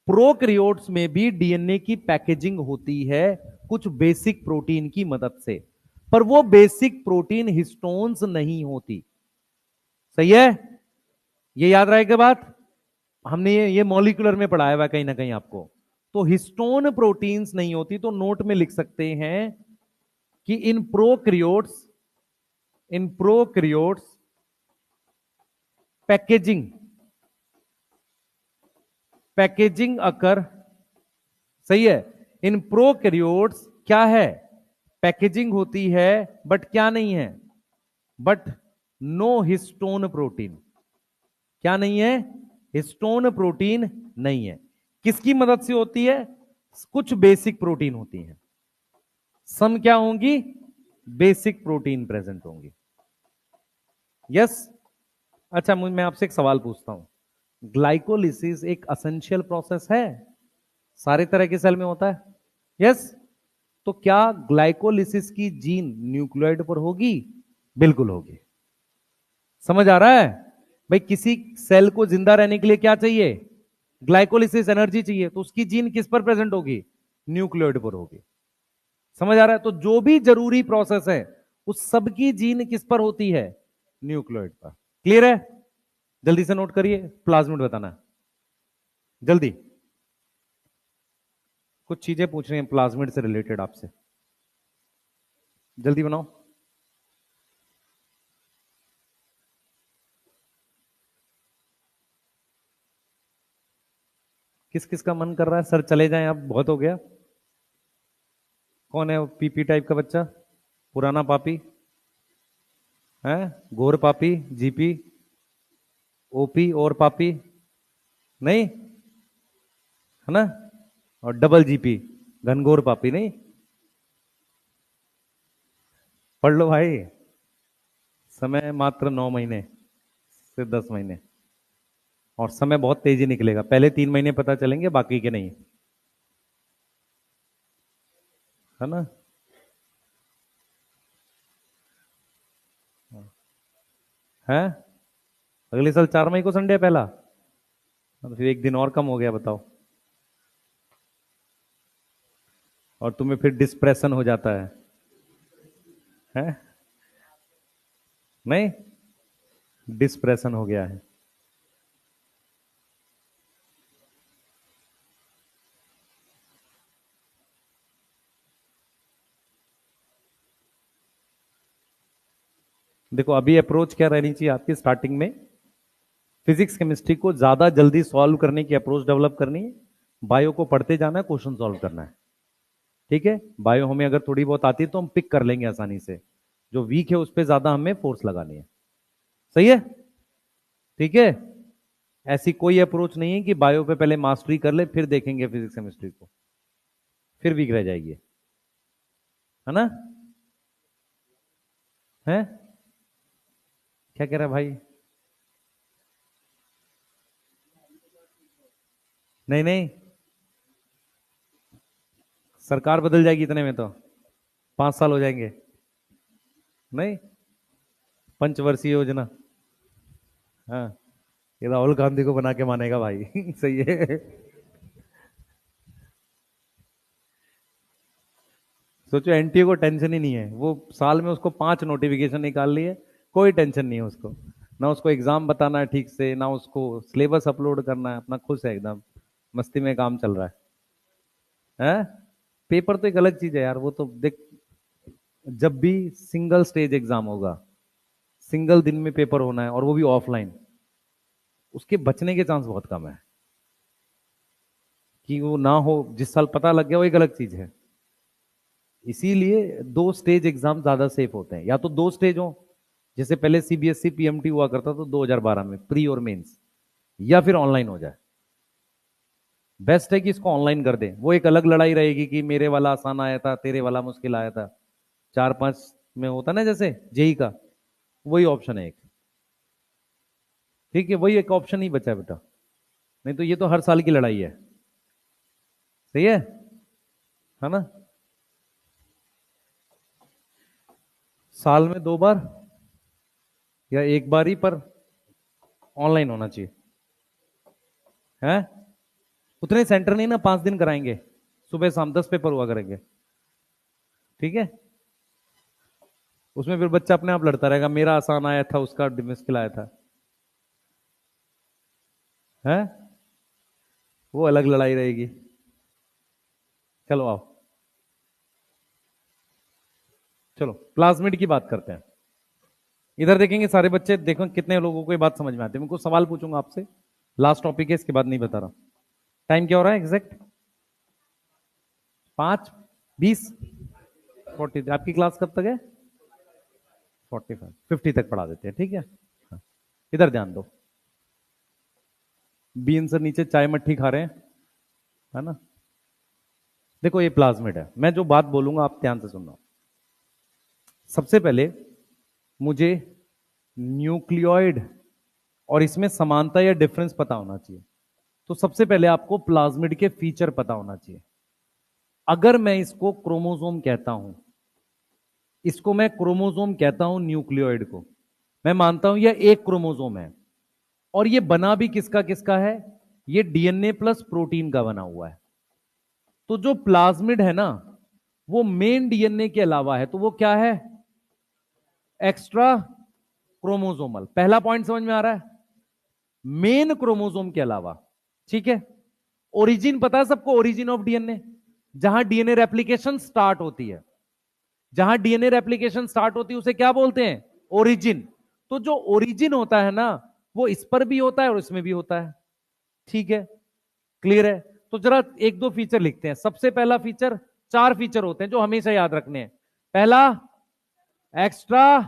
प्रोकैरियोट्स में भी डीएनए की पैकेजिंग होती है कुछ बेसिक प्रोटीन की मदद से, पर वो बेसिक प्रोटीन हिस्टोन्स नहीं होती। सही है? ये याद रहेगा बात। हमने ये मॉलिक्यूलर में पढ़ाया हुआ कहीं ना कहीं आपको। तो हिस्टोन प्रोटीन्स नहीं होती, तो नोट में लिख सकते हैं कि इन प्रोकैरियोट्स पैकेजिंग पैकेजिंग अकर। सही है? इन प्रोकैरियोट्स क्या है? पैकेजिंग होती है, बट क्या नहीं है? But no histone protein. क्या नहीं है? हिस्टोन प्रोटीन नहीं है। किसकी मदद से होती है? कुछ बेसिक प्रोटीन होती है। सम क्या होंगी? बेसिक प्रोटीन प्रेजेंट होंगी। यस। अच्छा, मैं आपसे एक सवाल पूछता हूं। ग्लाइकोलिसिस एक असेंशियल प्रोसेस है, सारे तरह के सेल में होता है। यस। तो क्या ग्लाइकोलिसिस की जीन न्यूक्लियोइड पर होगी? बिल्कुल होगी। समझ आ रहा है? भाई, किसी सेल को जिंदा रहने के लिए क्या चाहिए? ग्लाइकोलिसिस एनर्जी चाहिए, तो उसकी जीन किस पर प्रेजेंट होगी? न्यूक्लियोइड पर होगी। समझ आ रहा है? तो जो भी जरूरी प्रोसेस है उस सब की जीन किस पर होती है? न्यूक्लियोइड पर। क्लियर है? जल्दी से नोट करिए, प्लाज्मिड बताना जल्दी। कुछ चीजें पूछ रही हैं प्लाज्मिड से रिलेटेड आपसे, जल्दी बनाओ। किस किस का मन कर रहा है सर चले जाएं, अब बहुत हो गया? कौन है वो पीपी टाइप का बच्चा, पुराना पापी है? घोर पापी, जीपी, ओपी और पापी? नहीं है ना? और डबल जीपी, घनघोर पापी नहीं? पढ़ लो भाई, समय मात्र 9 महीने से 10 महीने, और समय बहुत तेजी निकलेगा। पहले 3 महीने पता चलेंगे, बाकी के नहीं, है ना? है, अगले साल 4 मई को संडे है पहला। तो फिर एक दिन और कम हो गया, बताओ। और तुम्हें फिर डिस्प्रेशन हो जाता है? नहीं, डिस्प्रेशन हो गया है। देखो अभी अप्रोच क्या रहनी चाहिए आपकी स्टार्टिंग में, फिजिक्स केमिस्ट्री को ज्यादा जल्दी सॉल्व करने की अप्रोच डेवलप करनी है। बायो को पढ़ते जाना है, क्वेश्चन सॉल्व करना है। ठीक है, बायो हमें अगर थोड़ी बहुत आती है तो हम पिक कर लेंगे आसानी से, जो वीक है उस पर ज्यादा हमें फोर्स लगानी है। सही है? ठीक है, ऐसी कोई अप्रोच नहीं है कि बायो पे पहले मास्टरी कर ले फिर देखेंगे फिजिक्स केमिस्ट्री को, फिर वीक रह जाएगी, है ना? है, क्या कह रहा है भाई? नहीं नहीं, सरकार बदल जाएगी इतने में तो 5 साल हो जाएंगे। नहीं, पंचवर्षीय योजना। हाँ, ये राहुल गांधी को बना के मानेगा भाई। सही है। सोचो एनटीए को टेंशन ही नहीं है, वो साल में उसको 5 नोटिफिकेशन निकाल लिए, कोई टेंशन नहीं है उसको। ना उसको एग्जाम बताना है ठीक से, ना उसको सिलेबस अपलोड करना है, अपना खुश है एकदम, मस्ती में काम चल रहा है। पेपर तो एक अलग चीज है यार, वो तो देख, जब भी सिंगल स्टेज एग्जाम होगा, सिंगल दिन में पेपर होना है और वो भी ऑफलाइन, उसके बचने के चांस बहुत कम है। कि वो ना हो, जिस साल पता लग गया वो एक अलग चीज है। इसीलिए 2 स्टेज एग्जाम ज्यादा सेफ होते हैं, या तो 2 स्टेज हो, जैसे पहले सीबीएसई पीएमटी हुआ करता था 2012 में, प्री और मेंस, या फिर ऑनलाइन हो जाए। बेस्ट है कि इसको ऑनलाइन कर दे, वो एक अलग लड़ाई रहेगी कि मेरे वाला आसान आया था, तेरे वाला मुश्किल आया था, 4-5 में होता ना जैसे जेई का, वही ऑप्शन है एक। ठीक है, वही एक ऑप्शन ही बचा है बेटा, नहीं तो ये तो हर साल की लड़ाई है। सही है ना? साल में 2 बार या एक बार ही पर ऑनलाइन होना चाहिए। है, उतने सेंटर नहीं ना, 5 दिन कराएंगे, सुबह शाम 10 पेपर हुआ करेंगे। ठीक है, उसमें फिर बच्चा अपने आप लड़ता रहेगा, मेरा आसान आया था उसका मुश्किल आया था। है, वो अलग लड़ाई रहेगी। चलो आओ, चलो क्लासमेट की बात करते हैं। इधर देखेंगे सारे बच्चे, देखो कितने लोगों को ये बात समझ में आती है। मैं कुछ सवाल पूछूंगा आपसे, लास्ट टॉपिक है, इसके बाद नहीं बता रहा। टाइम क्या हो रहा है एग्जैक्ट? 5:20, 40। आपकी क्लास कब तक है? 45, 50 तक पढ़ा देते हैं, ठीक है। हाँ। इधर ध्यान दो, बीन सर नीचे चाय मट्ठी खा रहे हैं, है ना? देखो ये प्लाज्मिड है, मैं जो बात बोलूंगा आप ध्यान से सुनना। सबसे पहले मुझे न्यूक्लियोइड और इसमें समानता या डिफरेंस पता होना चाहिए। तो सबसे पहले आपको प्लाज्मिड के फीचर पता होना चाहिए। अगर मैं इसको क्रोमोसोम कहता हूं, इसको मैं क्रोमोसोम कहता हूं न्यूक्लियोइड को, मैं मानता हूं यह एक क्रोमोसोम है, और यह बना भी किसका किसका है? यह डीएनए प्लस प्रोटीन का बना हुआ है। तो जो प्लाज्मिड है ना, वो मेन डीएनए के अलावा है, तो वो क्या है? Extra chromosomal. पहला पॉइंट समझ में आ रहा है? मेन क्रोमोसोम के अलावा। ठीक है, ओरिजिन पता है सबको, ओरिजिन ऑफ डीएनए, जहां डीएनए रेप्लिकेशन स्टार्ट होती है, जहां डीएनए रेप्लिकेशन स्टार्ट होती है उसे क्या बोलते हैं? ओरिजिन। तो जो ओरिजिन होता है ना, वो इस पर भी होता है और इसमें भी होता है। ठीक है, क्लियर है? तो जरा एक दो फीचर लिखते हैं। सबसे पहला फीचर, चार फीचर होते हैं जो हमेशा याद रखने हैं। पहला, एक्स्ट्रा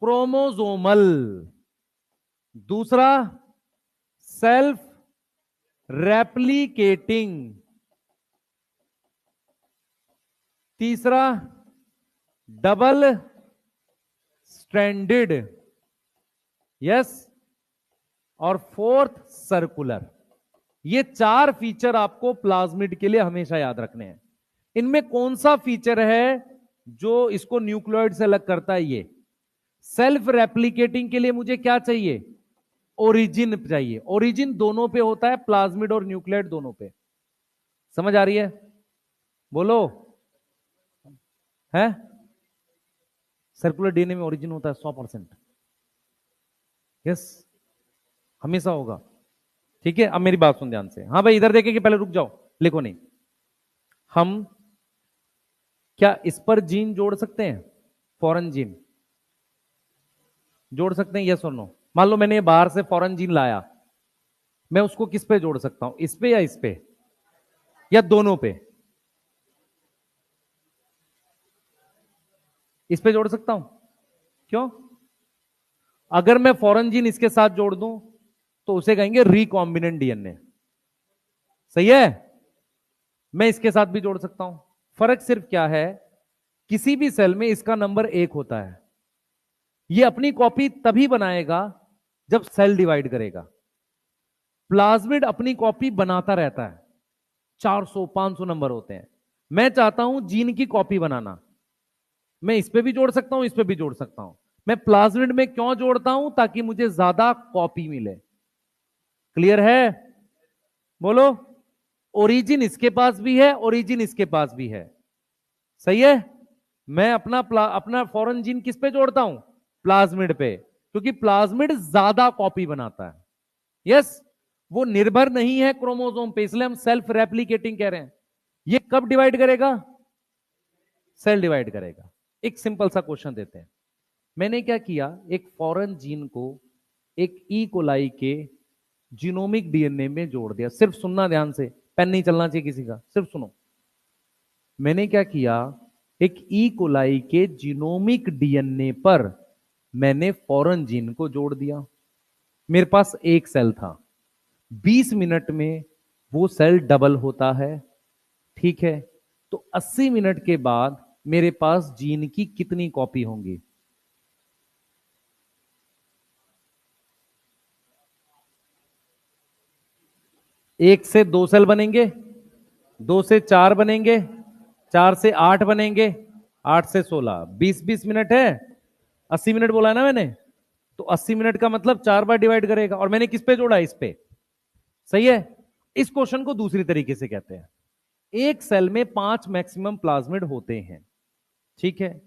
क्रोमोसोमल। दूसरा, सेल्फ रेप्लिकेटिंग। तीसरा, डबल स्ट्रैंडेड। यस। और फोर्थ, सर्कुलर। ये चार फीचर आपको प्लाज्मिड के लिए हमेशा याद रखने हैं। इनमें कौन सा फीचर है जो इसको न्यूक्लियोइड से अलग करता है? ये सेल्फ रेप्लिकेटिंग के लिए मुझे क्या चाहिए? ओरिजिन चाहिए। ओरिजिन दोनों पे होता है, प्लाज्मिड और न्यूक्लियोइड दोनों पे। समझ आ रही है? बोलो। है? सर्कुलर डीएनए में ओरिजिन होता है 100%। यस, हमेशा होगा। ठीक है, अब मेरी बात सुन ध्यान से। हाँ भाई, इधर देखे कि पहले रुक जाओ, लिखो नहीं। हम क्या इस पर जीन जोड़ सकते हैं? फॉरेन जीन जोड़ सकते हैं? यस और नो? मान लो मैंने बाहर से फॉरेन जीन लाया, मैं उसको किस पे जोड़ सकता हूं? इस पे या इस पे या दोनों पे? इस पे जोड़ सकता हूं। क्यों? अगर मैं फॉरेन जीन इसके साथ जोड़ दूं तो उसे कहेंगे रिकॉम्बिनेंट डीएनए। सही है? मैं इसके साथ भी जोड़ सकता हूं। फर्क सिर्फ क्या है, किसी भी सेल में इसका नंबर 1 होता है। ये अपनी कॉपी तभी बनाएगा जब सेल डिवाइड करेगा। प्लाज्मिड अपनी कॉपी बनाता रहता है, 400 500 नंबर होते हैं। मैं चाहता हूं जीन की कॉपी बनाना, मैं इस पे भी जोड़ सकता हूं, इस पे भी जोड़ सकता हूं। मैं प्लाज्मिड में क्यों जोड़ता हूं? ताकि मुझे ज्यादा कॉपी मिले। क्लियर है? बोलो। ओरिजिन इसके पास भी है, ओरिजिन इसके पास भी है। सही है? मैं अपना फॉरेन जीन किस पे जोड़ता हूं? प्लाज्मिड पे, क्योंकि प्लाज्मिड ज्यादा कॉपी बनाता है। यस। वो निर्भर नहीं है क्रोमोसोम पे, इसलिए हम सेल्फ रेप्लिकेटिंग कह रहे हैं। ये कब डिवाइड करेगा? सेल डिवाइड करेगा। एक सिंपल सा क्वेश्चन देते हैं। मैंने क्या किया, एक फॉरेन जीन को एक ई कोलाई के जीनोमिक डीएनए में जोड़ दिया। सिर्फ सुनना ध्यान से, पेन नहीं चलना चाहिए किसी का, सिर्फ सुनो। मैंने क्या किया, एक ई कोलाई के जीनोमिक डीएनए पर मैंने फॉरेन जीन को जोड़ दिया। मेरे पास एक सेल था, 20 मिनट में वो सेल डबल होता है। ठीक है, तो 80 मिनट के बाद मेरे पास जीन की कितनी कॉपी होंगी? एक से दो सेल बनेंगे, दो से चार बनेंगे, चार से आठ बनेंगे, आठ से 16, 20 मिनट है। 80 मिनट बोला है ना मैंने, तो 80 मिनट का मतलब 4 बार डिवाइड करेगा। और मैंने किस पे जोड़ा? इस पे। सही है? इस क्वेश्चन को दूसरी तरीके से कहते हैं, एक सेल में 5 मैक्सिमम प्लाज्मिड होते हैं। ठीक है,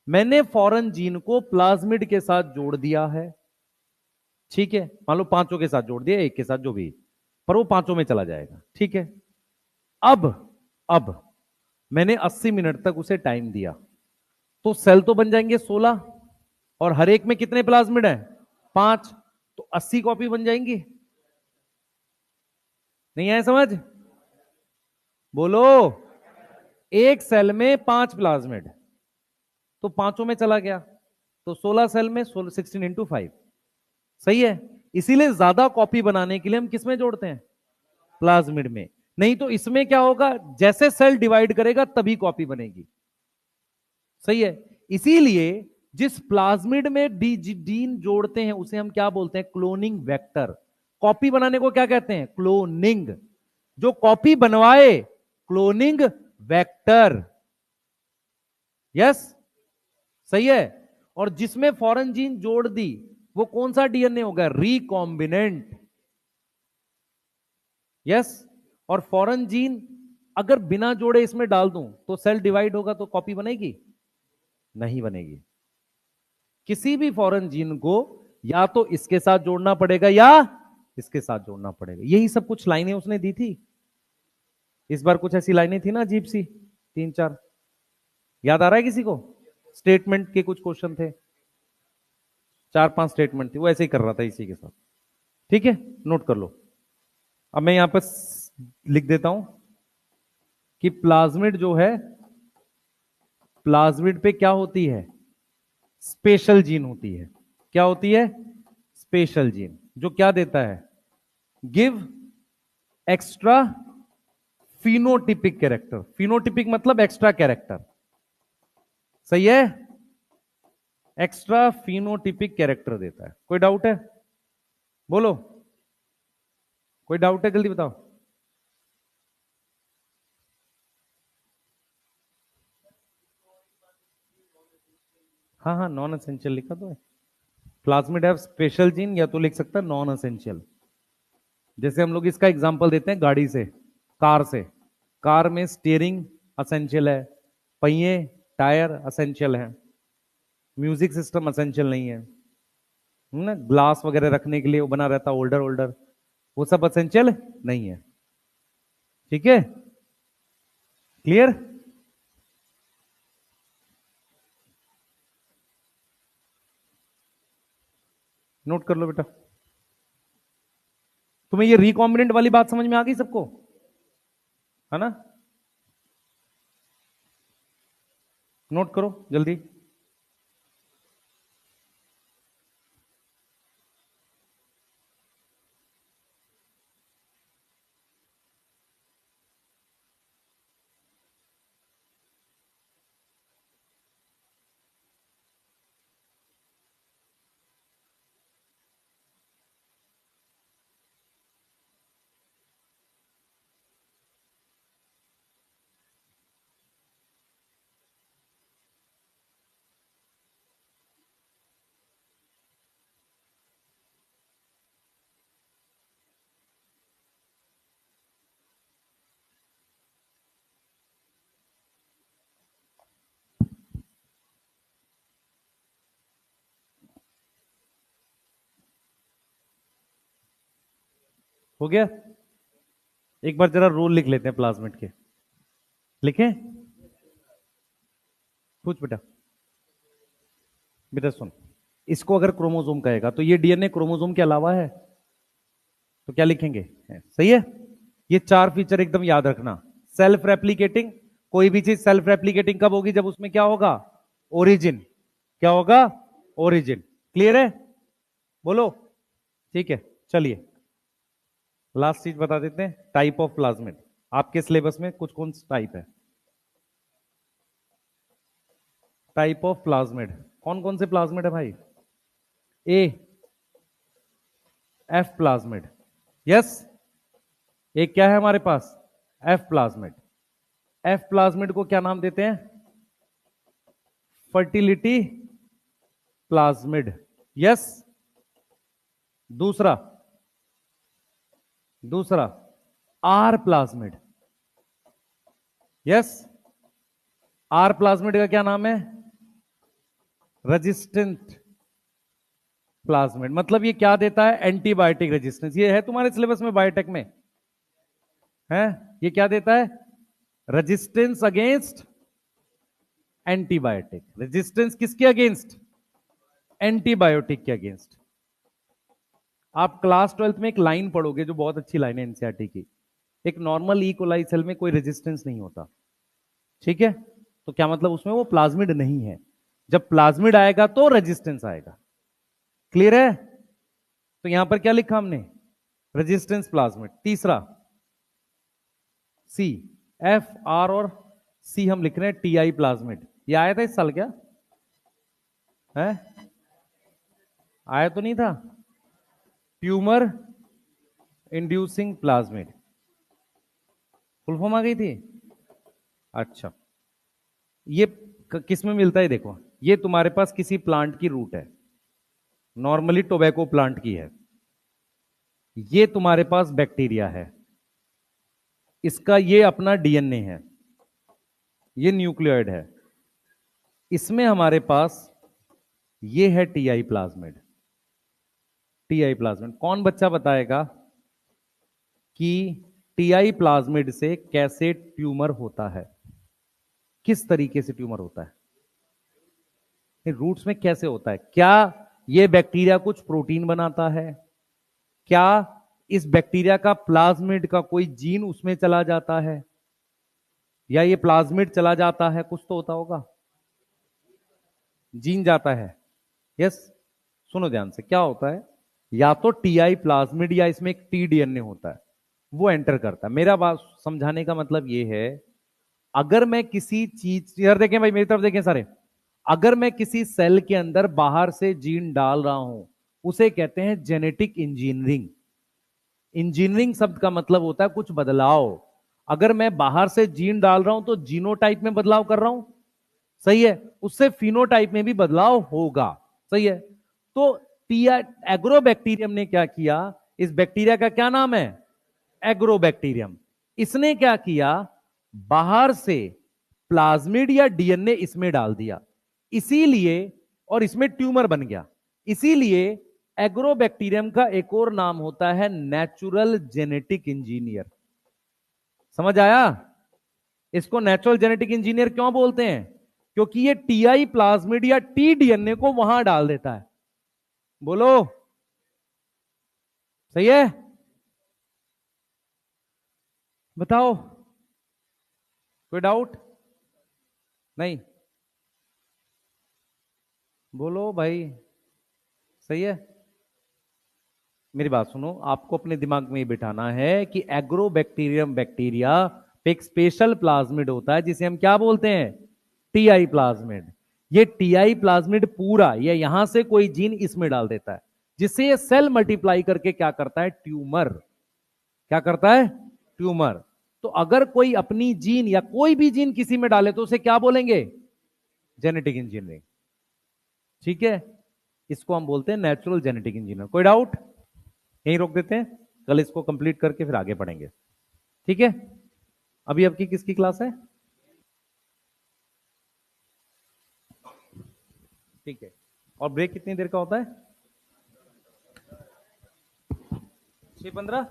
मैंने फॉरेन जीन को प्लाज्मिड के साथ जोड़ दिया है। ठीक है, मान लो पांचों के साथ जोड़ दिया, एक के साथ जो भी, पर वो पांचों में चला जाएगा। ठीक है, अब अब मैंने 80 मिनट तक उसे टाइम दिया, तो सेल तो बन जाएंगे 16, और हर एक में कितने प्लाज्मिड हैं? 5, तो 80 कॉपी बन जाएंगी। नहीं आया समझ? बोलो। एक सेल में 5 प्लाज्मिड, तो पांचों में चला गया, तो 16 सेल में 16 × 5। सही है? इसीलिए ज्यादा कॉपी बनाने के लिए हम किसमें जोड़ते हैं? प्लाज्मिड में। नहीं तो इसमें क्या होगा, जैसे सेल डिवाइड करेगा तभी कॉपी बनेगी। सही है? इसीलिए जिस प्लाज्मिड में जीन जोड़ते हैं उसे हम क्या बोलते हैं? Cloning vector. कॉपी बनाने को क्या कहते हैं? क्लोनिंग। जो कॉपी बनवाए, क्लोनिंग वेक्टर। यस, सही है? और जिसमें फॉरेन जीन जोड़ दी, वो कौन सा डीएनए होगा? रिकॉम्बिनेंट। यस। और फॉरेन जीन अगर बिना जोड़े इसमें डाल दूं तो सेल डिवाइड होगा, तो कॉपी बनेगी? नहीं बनेगी। किसी भी फॉरेन जीन को या तो इसके साथ जोड़ना पड़ेगा या इसके साथ जोड़ना पड़ेगा। यही सब कुछ लाइनें उसने दी थी। इस बार कुछ ऐसी लाइनें थी ना अजीब सी, 3 4, याद आ रहा है किसी को? स्टेटमेंट के कुछ क्वेश्चन थे, 4 5 स्टेटमेंट थी, वो ऐसे ही कर रहा था इसी के साथ। ठीक है, नोट कर लो। अब मैं यहां पर लिख देता हूं कि प्लाज्मिड जो है, प्लाज्मिड पे क्या होती है, स्पेशल जीन होती है। क्या होती है, स्पेशल जीन, जो क्या देता है, give extra phenotypic character. Phenotypic मतलब एक्स्ट्रा कैरेक्टर, सही है, एक्स्ट्रा फिनोटिपिक कैरेक्टर देता है। कोई डाउट है, बोलो, कोई डाउट है, जल्दी बताओ। हाँ हाँ, नॉन एसेंशियल लिखा तो है। प्लाज्मिड हैव स्पेशल जीन, या तो लिख सकता है नॉन एसेंशियल। जैसे हम लोग इसका एग्जांपल देते हैं गाड़ी से, कार से। कार में स्टीयरिंग असेंशियल है, पहिए टायर असेंशियल है, म्यूजिक सिस्टम असेंशियल नहीं है ना, ग्लास वगैरह रखने के लिए वो बना रहता होल्डर होल्डर, वो सब असेंशियल नहीं है। ठीक है, क्लियर। नोट कर लो बेटा। तुम्हें ये रिकॉम्बिनेंट वाली बात समझ में आ गई सबको, है ना। नोट करो जल्दी। हो गया। एक बार जरा रूल लिख लेते हैं प्लाज्मिड के, लिखे। पूछ बेटा। बेटा सुन, इसको अगर क्रोमोसोम कहेगा तो ये डीएनए क्रोमोसोम के अलावा है, तो क्या लिखेंगे, है। सही है। ये चार फीचर एकदम याद रखना। सेल्फ रेप्लिकेटिंग, कोई भी चीज सेल्फ रेप्लिकेटिंग कब होगी, जब उसमें क्या होगा, ओरिजिन। क्या होगा, ओरिजिन। क्लियर है, बोलो। ठीक है, चलिए लास्ट चीज बता देते हैं, टाइप ऑफ प्लाज्मिड। आपके सिलेबस में कुछ कौन सा टाइप है, टाइप ऑफ प्लाज्मिड, कौन कौन से प्लाज्मिड है भाई। ए, एफ प्लाज्मिड, यस। एक क्या है हमारे पास, एफ प्लाज्मिड। एफ प्लाज्मिड को क्या नाम देते हैं, फर्टिलिटी प्लाज्मिड, यस। दूसरा, दूसरा R plasmid, yes. R plasmid का क्या नाम है, रेजिस्टेंट प्लाज्मिड। मतलब ये क्या देता है, एंटीबायोटिक रेजिस्टेंस। ये है तुम्हारे सिलेबस में बायोटेक में है। ये क्या देता है, रेजिस्टेंस अगेंस्ट एंटीबायोटिक। रेजिस्टेंस किसके अगेंस्ट, एंटीबायोटिक के अगेंस्ट। आप क्लास 12th में एक लाइन पढ़ोगे जो बहुत अच्छी लाइन है एनसीईआरटी की, एक नॉर्मल ई कोलाई सेल में कोई रेजिस्टेंस नहीं होता, ठीक है। तो क्या मतलब, उसमें वो प्लाज्मिड नहीं है। जब प्लाज्मिड आएगा तो रेजिस्टेंस आएगा। क्लियर है। तो यहां पर क्या लिखा हमने, रेजिस्टेंस प्लाज्मिड। तीसरा सी, एफ आर और सी हम लिख रहे हैं टीआई प्लाज्मिड। ये आया था इस साल क्या है, आया तो नहीं था, tumour inducing plasmid, full form आ गई थी। अच्छा, ये किस में मिलता है, देखो ये तुम्हारे पास किसी प्लांट की रूट है, नॉर्मली टोबैको प्लांट की है। ये तुम्हारे पास बैक्टीरिया है, इसका ये अपना डीएनए है, ये न्यूक्लियोइड है। इसमें हमारे पास ये है टीआई प्लाज्मिड। टीआई प्लाज्मिड कौन बच्चा बताएगा कि टीआई प्लाज्मिड से कैसे ट्यूमर होता है, किस तरीके से ट्यूमर होता है, रूट्स में कैसे होता है। क्या ये बैक्टीरिया कुछ प्रोटीन बनाता है, क्या इस बैक्टीरिया का प्लाज्मिड का कोई जीन उसमें चला जाता है, या ये प्लाज्मिड चला जाता है, कुछ तो होता होगा, जीन जाता है। यस, सुनो ध्यान से, क्या होता है, या तो टीआई प्लाज्मिड या इसमें एक टीडीएनए होता है, वो एंटर करता है। मेरा बात समझाने का मतलब ये है, अगर मैं किसी चीज, इधर देखें भाई, मेरी तरफ देखें सारे, अगर मैं किसी सेल के अंदर बाहर से जीन डाल रहा हूं, उसे कहते हैं जेनेटिक इंजीनियरिंग। इंजीनियरिंग शब्द का मतलब होता है कुछ बदलाव। अगर मैं बाहर से जीन डाल रहा हूं तो जीनोटाइप में बदलाव कर रहा हूं, सही है, उससे फिनोटाइप में भी बदलाव होगा, सही है। तो एग्रोबैक्टीरियम ने क्या किया, इस बैक्टीरिया का क्या नाम है, एग्रोबैक्टीरियम। इसने क्या किया, बाहर से प्लाज्मिड या डीएनए इसमें डाल दिया, इसीलिए, और इसमें ट्यूमर बन गया। इसीलिए एग्रोबैक्टीरियम का एक और नाम होता है नेचुरल जेनेटिक इंजीनियर। समझ आया? इसको नेचुरल जेनेटिक इंजीनियर क्यों बोलते हैं? क्योंकि ये टीआई प्लाज्मिड या टी डीएनए को वहां डाल देता है। बोलो, सही है? बताओ, कोई डाउट? नहीं? बोलो भाई, सही है। मेरी बात सुनो, आपको अपने दिमाग में ये बिठाना है कि एग्रोबैक्टीरियम बैक्टीरिया पे एक स्पेशल प्लाज्मिड होता है जिसे हम क्या बोलते हैं, टीआई प्लाज्मिड। ये टीआई प्लाज्मिड पूरा, ये यहां से कोई जीन इसमें डाल देता है, जिससे ये सेल मल्टीप्लाई करके क्या करता है, ट्यूमर। क्या करता है, ट्यूमर। तो अगर कोई अपनी जीन या कोई भी जीन किसी में डाले तो उसे क्या बोलेंगे, जेनेटिक इंजीनियरिंग। ठीक है, इसको हम बोलते हैं नेचुरल जेनेटिक इंजीनियर। कोई डाउट? यहीं रोक देते हैं, कल इसको कंप्लीट करके फिर आगे पढ़ेंगे। ठीक है, अभी आपकी किसकी क्लास है? ठीक है, और ब्रेक कितनी देर का होता है? 6:15।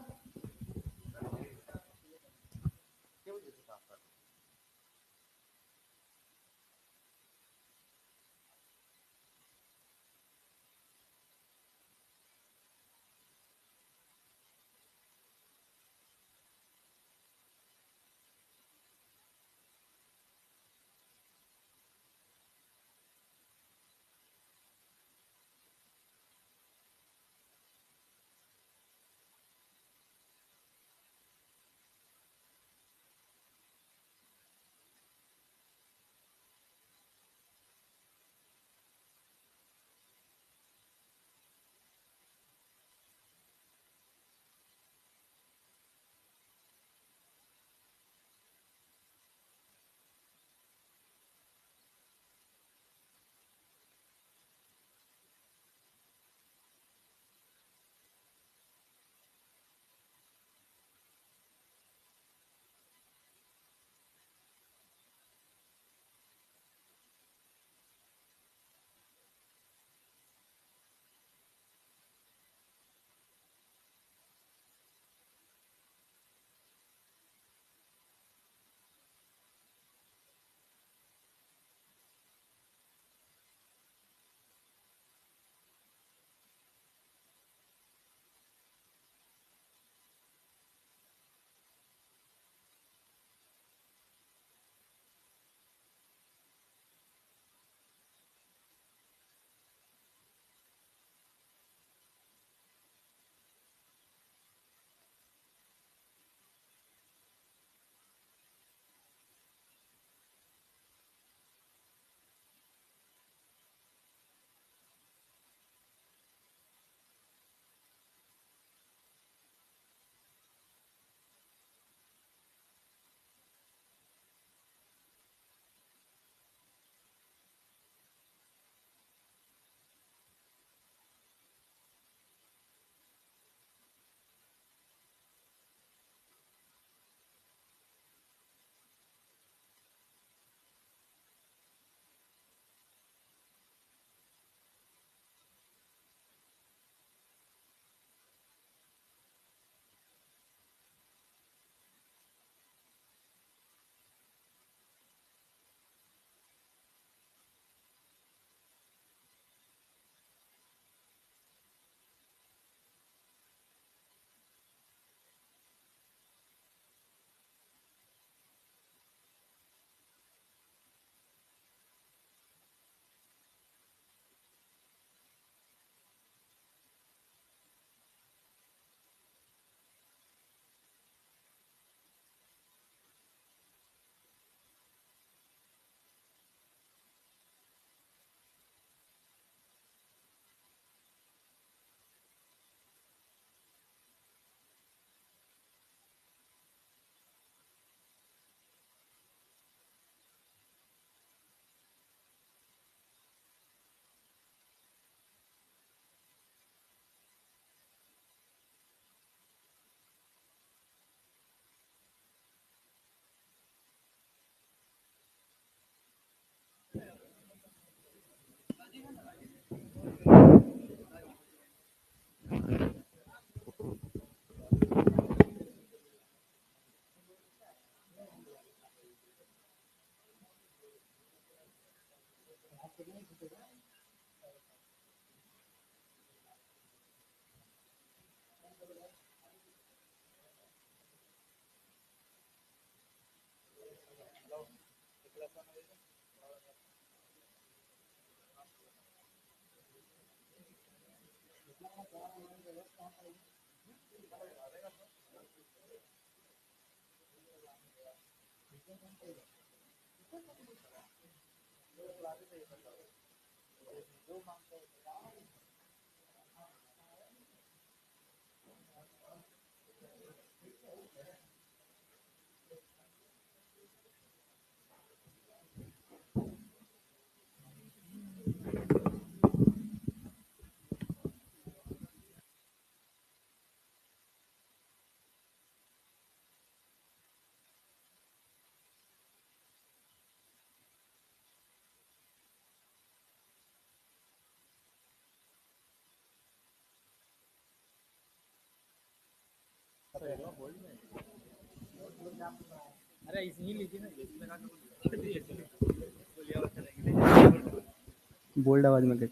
बोल्ड आवाज में देख,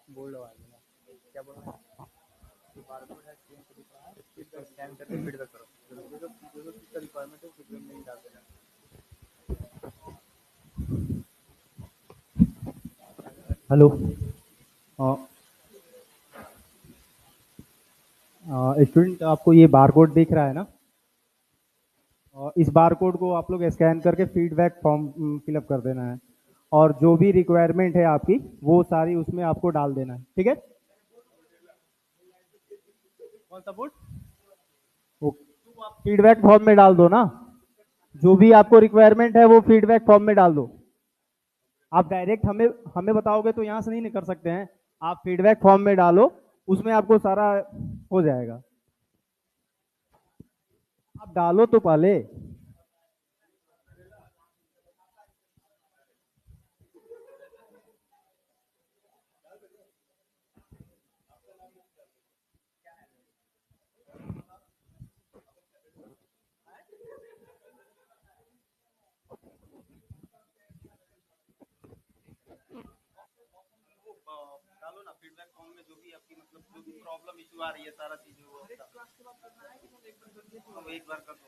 बोल्ड आवाज में क्या बोल रहा है? बारकोड है, स्कैन करके फीडबैक करो, जो जो रिक्वायरमेंट है फीडबैक में ही डाल देना। हेलो, स्टूडेंट आपको ये बारकोड दिख रहा है ना? इस बारकोड को आप लोग स्कैन करके फीडबैक फॉर्म फिलअप कर देना है, और जो भी रिक्वायरमेंट है आपकी वो सारी उसमें आपको डाल देना है, ठीक है? कौन सा बोर्ड? फीडबैक फॉर्म में डाल दो ना, जो भी आपको रिक्वायरमेंट है वो फीडबैक फॉर्म में डाल दो। आप डायरेक्ट हमें हमें बताओगे तो यहाँ से नहीं कर सकते हैं, आप फीडबैक फॉर्म में डालो, उसमें आपको सारा हो जाएगा। आप डालो तो पहले। डालो ना फीडबैक फॉर्म में, जो भी आपकी मतलब जो भी प्रॉब्लम इशू आ रही है सारा चीज वो एक बार कर दो।